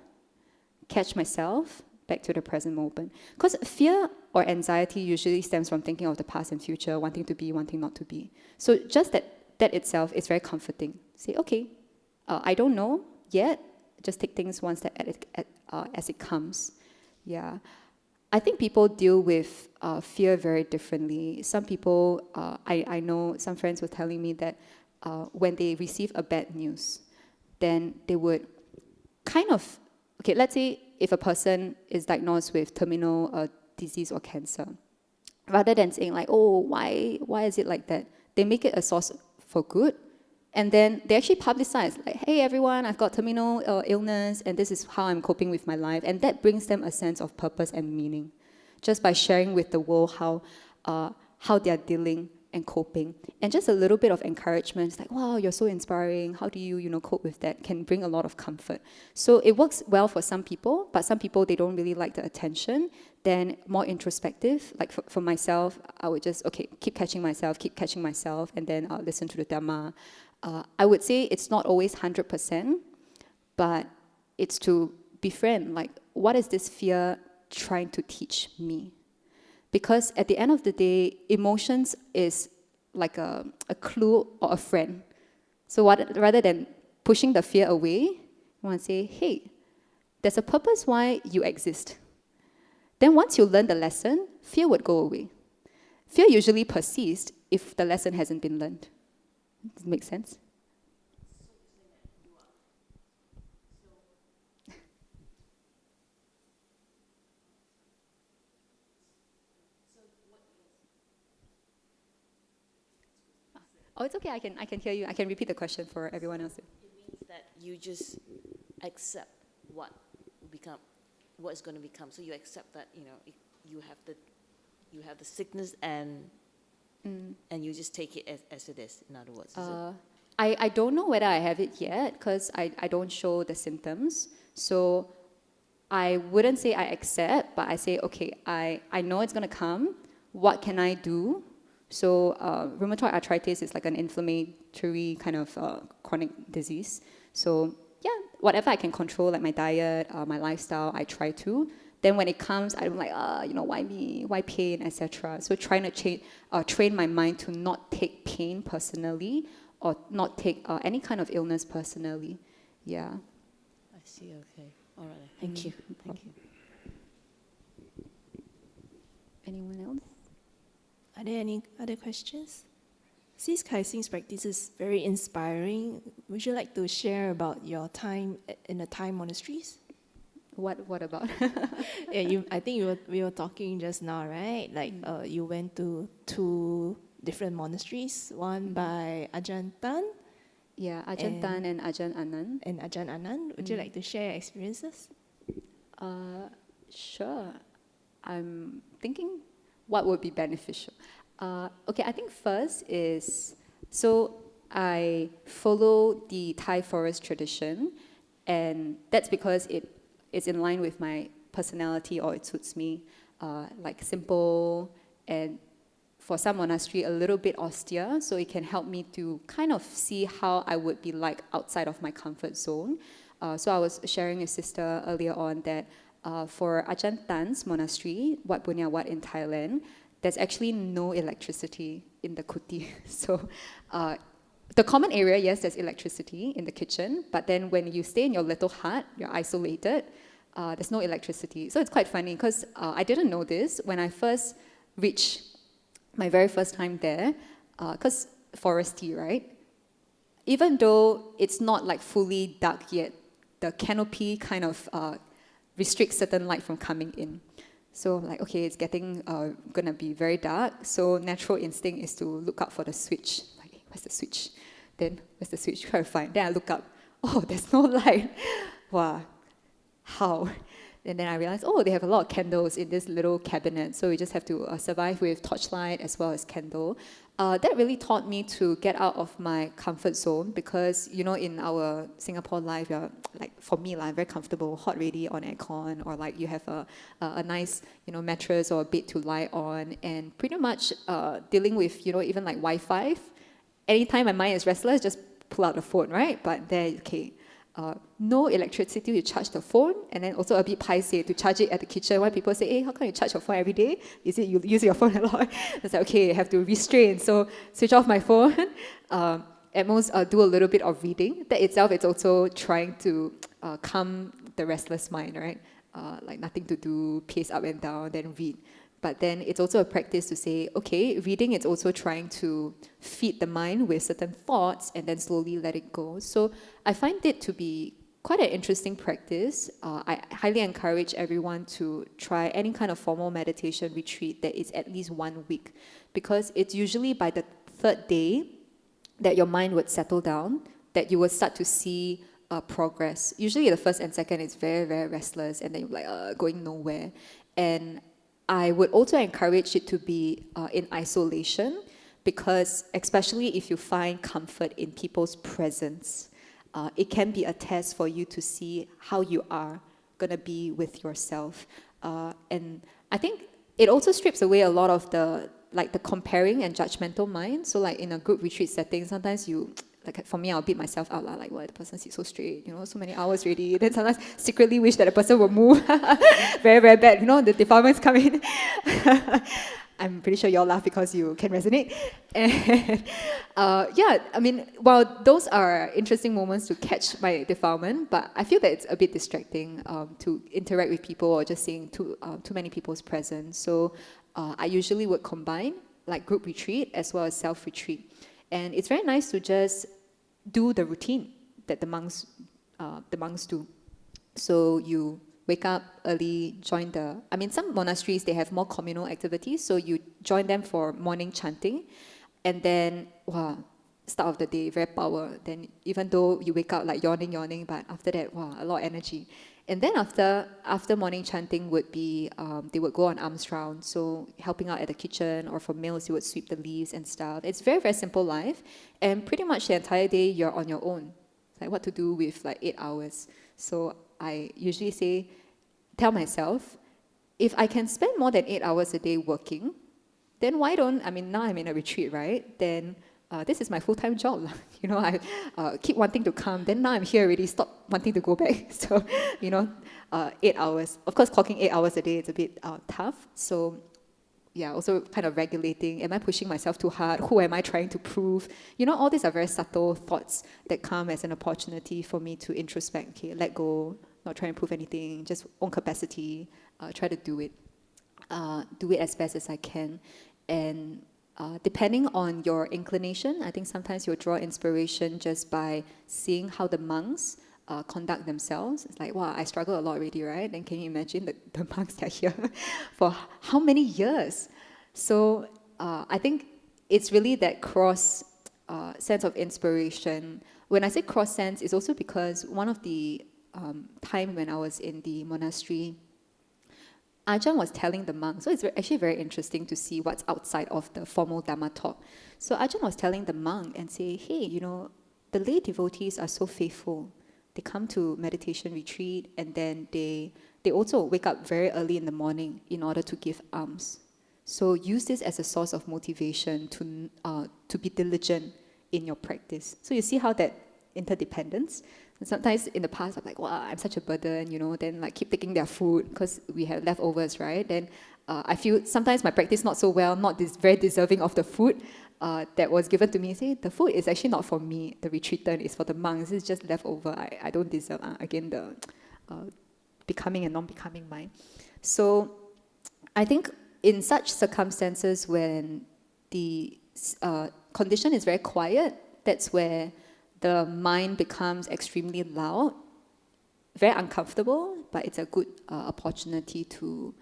catch myself, back to the present moment. Because fear or anxiety usually stems from thinking of the past and future, wanting to be, wanting not to be. So just that itself is very comforting. Say, okay, I don't know yet, just take things one step as it comes. Yeah. I think people deal with fear very differently. Some people, I know some friends were telling me that when they receive a bad news, then they would kind of, okay, let's say if a person is diagnosed with terminal disease or cancer, rather than saying oh, why is it like that, they make it a source for good, and then they actually publicize, hey everyone, I've got terminal illness, and this is how I'm coping with my life, and that brings them a sense of purpose and meaning. just by sharing with the world how they're dealing and coping. And just a little bit of encouragement. It's like, wow, you're so inspiring. How do you, cope with that? Can bring a lot of comfort. So it works well for some people, but some people, they don't really like the attention. Then more introspective, like for myself, I would just, keep catching myself, and then I'll listen to the Dhamma. I would say it's not always 100%, but it's to befriend, like, what is this fear trying to teach me? Because at the end of the day, emotions is like a clue or a friend. So rather than pushing the fear away, you want to say, hey, there's a purpose why you exist. Then once you learn the lesson, fear would go away. Fear usually persists if the lesson hasn't been learned. Does it make sense? Oh, it's okay. I can hear you. I can repeat the question for everyone else. It means that you just accept what is going to become. So you accept that you have the sickness and you just take it as it is. In other words, I don't know whether I have it yet because I don't show the symptoms. So I wouldn't say I accept, but I say, okay, I know it's going to come. What can I do? So rheumatoid arthritis is like an inflammatory kind of chronic disease. So yeah, whatever I can control, like my diet, my lifestyle, I try to. Then when it comes, I'm like, why me? Why pain, etc. So trying to train my mind to not take pain personally or not take any kind of illness personally. Yeah. I see. Okay. All right. Thank you. Thank you. Anyone else? Are there any other questions? Sis Kai Xin's practice is very inspiring. Would you like to share about your time in the Thai monasteries? What about? Yeah, I think we were talking just now, right? Like you went to 2 different monasteries, one by Ajahn Tan. Yeah, Ajahn Tan and Ajahn Anand. And Ajahn Anand. Would you like to share your experiences? Sure. I'm thinking what would be beneficial. I think first is, so I follow the Thai forest tradition, and that's because it's in line with my personality, or it suits me, like simple, and for some monastery a little bit austere, so it can help me to kind of see how I would be like outside of my comfort zone. So I was sharing with sister earlier on that for Ajahn Tan's monastery, Wat Bunya Wat in Thailand, there's actually no electricity in the kuti. So the common area, yes, there's electricity in the kitchen, but then when you stay in your little hut, you're isolated, there's no electricity. So it's quite funny because I didn't know this when I first reached my very first time there, because foresty, right? Even though it's not like fully dark yet, the canopy kind of restricts certain light from coming in. So like, okay, it's getting gonna be very dark. So natural instinct is to look up for the switch. Like, hey, where's the switch? Then where's the switch? Try to find. Then I look up. Oh, there's no light. Wow, how? And then I realized, oh, they have a lot of candles in this little cabinet. So we just have to survive with torchlight as well as candle. That really taught me to get out of my comfort zone because, in our Singapore life, you're, like, for me, I'm very comfortable, hot ready on aircon, or like you have a nice, mattress or a bed to lie on, and pretty much dealing with, even like Wi-Fi. Anytime my mind is restless, just pull out the phone, right? But there, okay. No electricity to charge the phone, and then also a bit paiseh to charge it at the kitchen. When people say, hey, how come you charge your phone every day? Is it you use your phone a lot? It's like, okay, I have to restrain. So switch off my phone. At most, do a little bit of reading. That itself, it's also trying to calm the restless mind, right? Like nothing to do, pace up and down, then read. But then it's also a practice to say, okay, reading is also trying to feed the mind with certain thoughts and then slowly let it go. So I find it to be quite an interesting practice. I highly encourage everyone to try any kind of formal meditation retreat that is at least 1 week, because it's usually by the 3rd day that your mind would settle down, that you will start to see progress. Usually the first and second is very, very restless, and then you're like going nowhere. And I would also encourage it to be in isolation, because especially if you find comfort in people's presence, it can be a test for you to see how you are going to be with yourself. And I think it also strips away a lot of the comparing and judgmental mind. So like in a group retreat setting, sometimes you, like for me, I'll beat myself out, like, why the person sits so straight, so many hours already. Then sometimes secretly wish that the person would move. Very, very bad, the defilements come in. I'm pretty sure you all laugh because you can resonate. And yeah, I mean, while those are interesting moments to catch my defilement, but I feel that it's a bit distracting to interact with people or just seeing too many people's presence. So I usually would combine like group retreat as well as self-retreat. And it's very nice to just do the routine that the monks do. So you wake up early, join some monasteries, they have more communal activities, so you join them for morning chanting, and then, start of the day, very power. Then even though you wake up like yawning, but after that, a lot of energy. And then after morning chanting would be, they would go on alms round, so helping out at the kitchen, or for meals, you would sweep the leaves and stuff. It's very, very simple life, and pretty much the entire day, you're on your own. It's like what to do with like 8 hours. So I usually tell myself, if I can spend more than 8 hours a day working, then why don't, now I'm in a retreat, right? Then this is my full-time job. I keep wanting to come, then now I'm here already, stop wanting to go back. So, 8 hours. Of course, clocking 8 hours a day is a bit tough. So, yeah, also kind of regulating, am I pushing myself too hard? Who am I trying to prove? All these are very subtle thoughts that come as an opportunity for me to introspect, okay, let go, not try and prove anything, just own capacity, try to do it as best as I can. And depending on your inclination, I think sometimes you'll draw inspiration just by seeing how the monks conduct themselves. It's like, wow, I struggle a lot already, right? Then can you imagine the monks that are here for how many years? So I think it's really that cross sense of inspiration. When I say cross sense, it's also because one of the time when I was in the monastery, Ajahn was telling the monks, so it's actually very interesting to see what's outside of the formal DhammaTalk. So Ajahn was telling the monk and say, hey, the lay devotees are so faithful. They come to meditation retreat, and then they also wake up very early in the morning in order to give alms. So use this as a source of motivation to be diligent in your practice. So you see how that interdependence. And sometimes in the past, I'm like, wow, I'm such a burden, then like keep taking their food because we have leftovers, right? Then I feel sometimes my practice not so well, not very deserving of the food that was given to me. Say, the food is actually not for me, the retreatant, is for the monks, it's just leftover. I don't deserve, again, the becoming and non-becoming mind. So I think in such circumstances when the condition is very quiet, that's where the mind becomes extremely loud, very uncomfortable, but it's a good opportunity to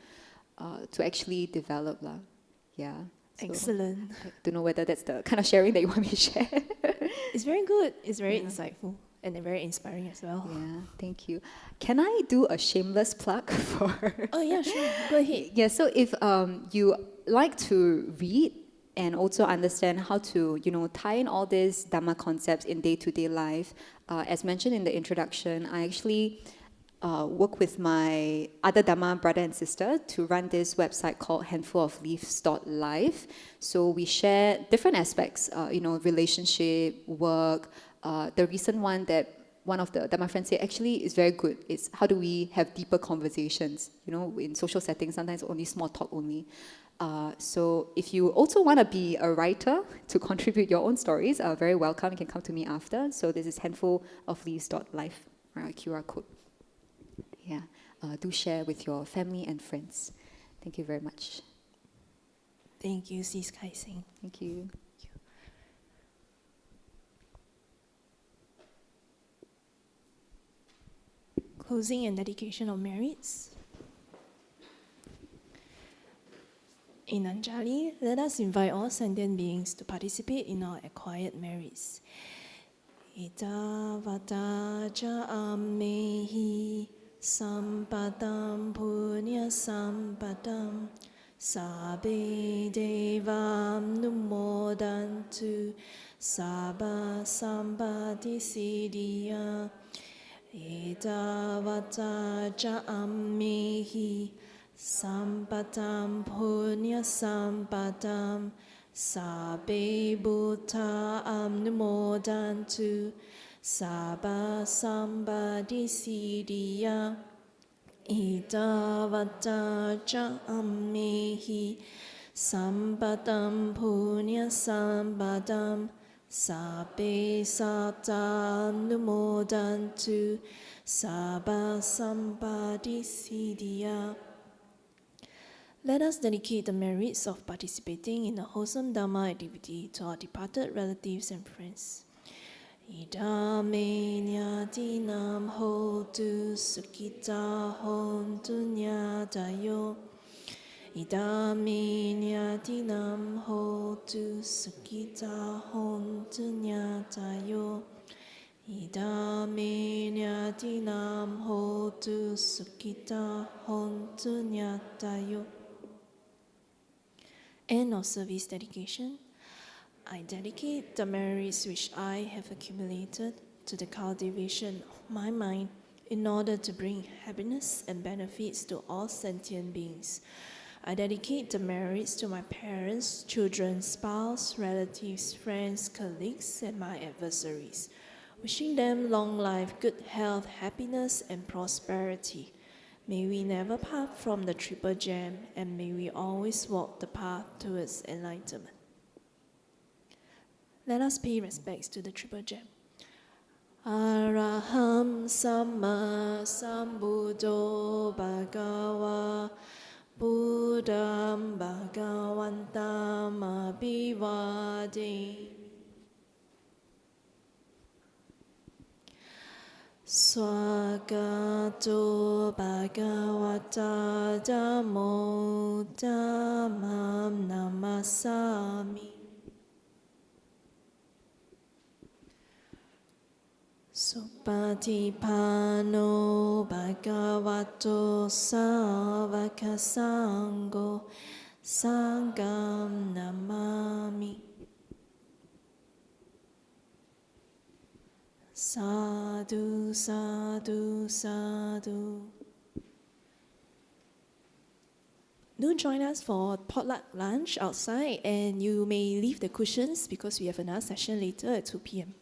actually develop. Yeah. So Excellent. I don't know whether that's the kind of sharing that you want me to share. It's very good. It's very insightful and very inspiring as well. Yeah, thank you. Can I do a shameless plug for... Oh yeah, sure. Go ahead. Yeah, so if you like to read and also understand how to, tie in all these Dhamma concepts in day-to-day life, as mentioned in the introduction, I actually work with my other Dhamma brother and sister to run this website called handfulofleaves.life. So we share different aspects, relationship, work. The recent one that one of the Dhamma friends said actually is very good. It's how do we have deeper conversations? In social settings, sometimes only small talk only. So if you also want to be a writer to contribute your own stories, very welcome. You can come to me after. So this is handfulofleaves.life, QR code. Yeah, do share with your family and friends. Thank you very much. Thank you, Sis Kai Xin. Thank you. Closing and dedication of merits. In Anjali, let us invite all sentient beings to participate in our acquired merits. Ita vata ja amehi sampadam punya sampadam Sabbe devam numodantu. Sabba sampati siddhya. Etavata ca ammehi. Sampatam punya sampatam. Sabbe bhutta numodantu. Sabba sampati siddhya. Etavata ca ammehi. Sampatam punya sampatam. Sabbe satam numodantu. Sabba sampati siddhya. Let us dedicate the merits of participating in a wholesome Dhamma activity to our departed relatives and friends. Idame nyatinam hotu sukhita hontu nyatayo. Idame nyatinam hotu sukhita hontu nyatayo. Idame nyatinam hotu sukhita hontu nyatayo. End of service dedication. I dedicate the merits which I have accumulated to the cultivation of my mind in order to bring happiness and benefits to all sentient beings. I dedicate the merits to my parents, children, spouse, relatives, friends, colleagues, and my adversaries, wishing them long life, good health, happiness, and prosperity. May we never part from the Triple Gem, and may we always walk the path towards enlightenment. Let us pay respects to the Triple Gem. Araham Samma Sambuddho Bhagava Buddham Bhagavantam Abhivade. Swagato Bhagavata Dhammo Dhammam Namasami. Supatipano Bhagavato Savaka Sangho Sangham Namami. Sadhu, sadhu, sadhu. Do join us for potluck lunch outside, and you may leave the cushions because we have another session later at 2 p.m.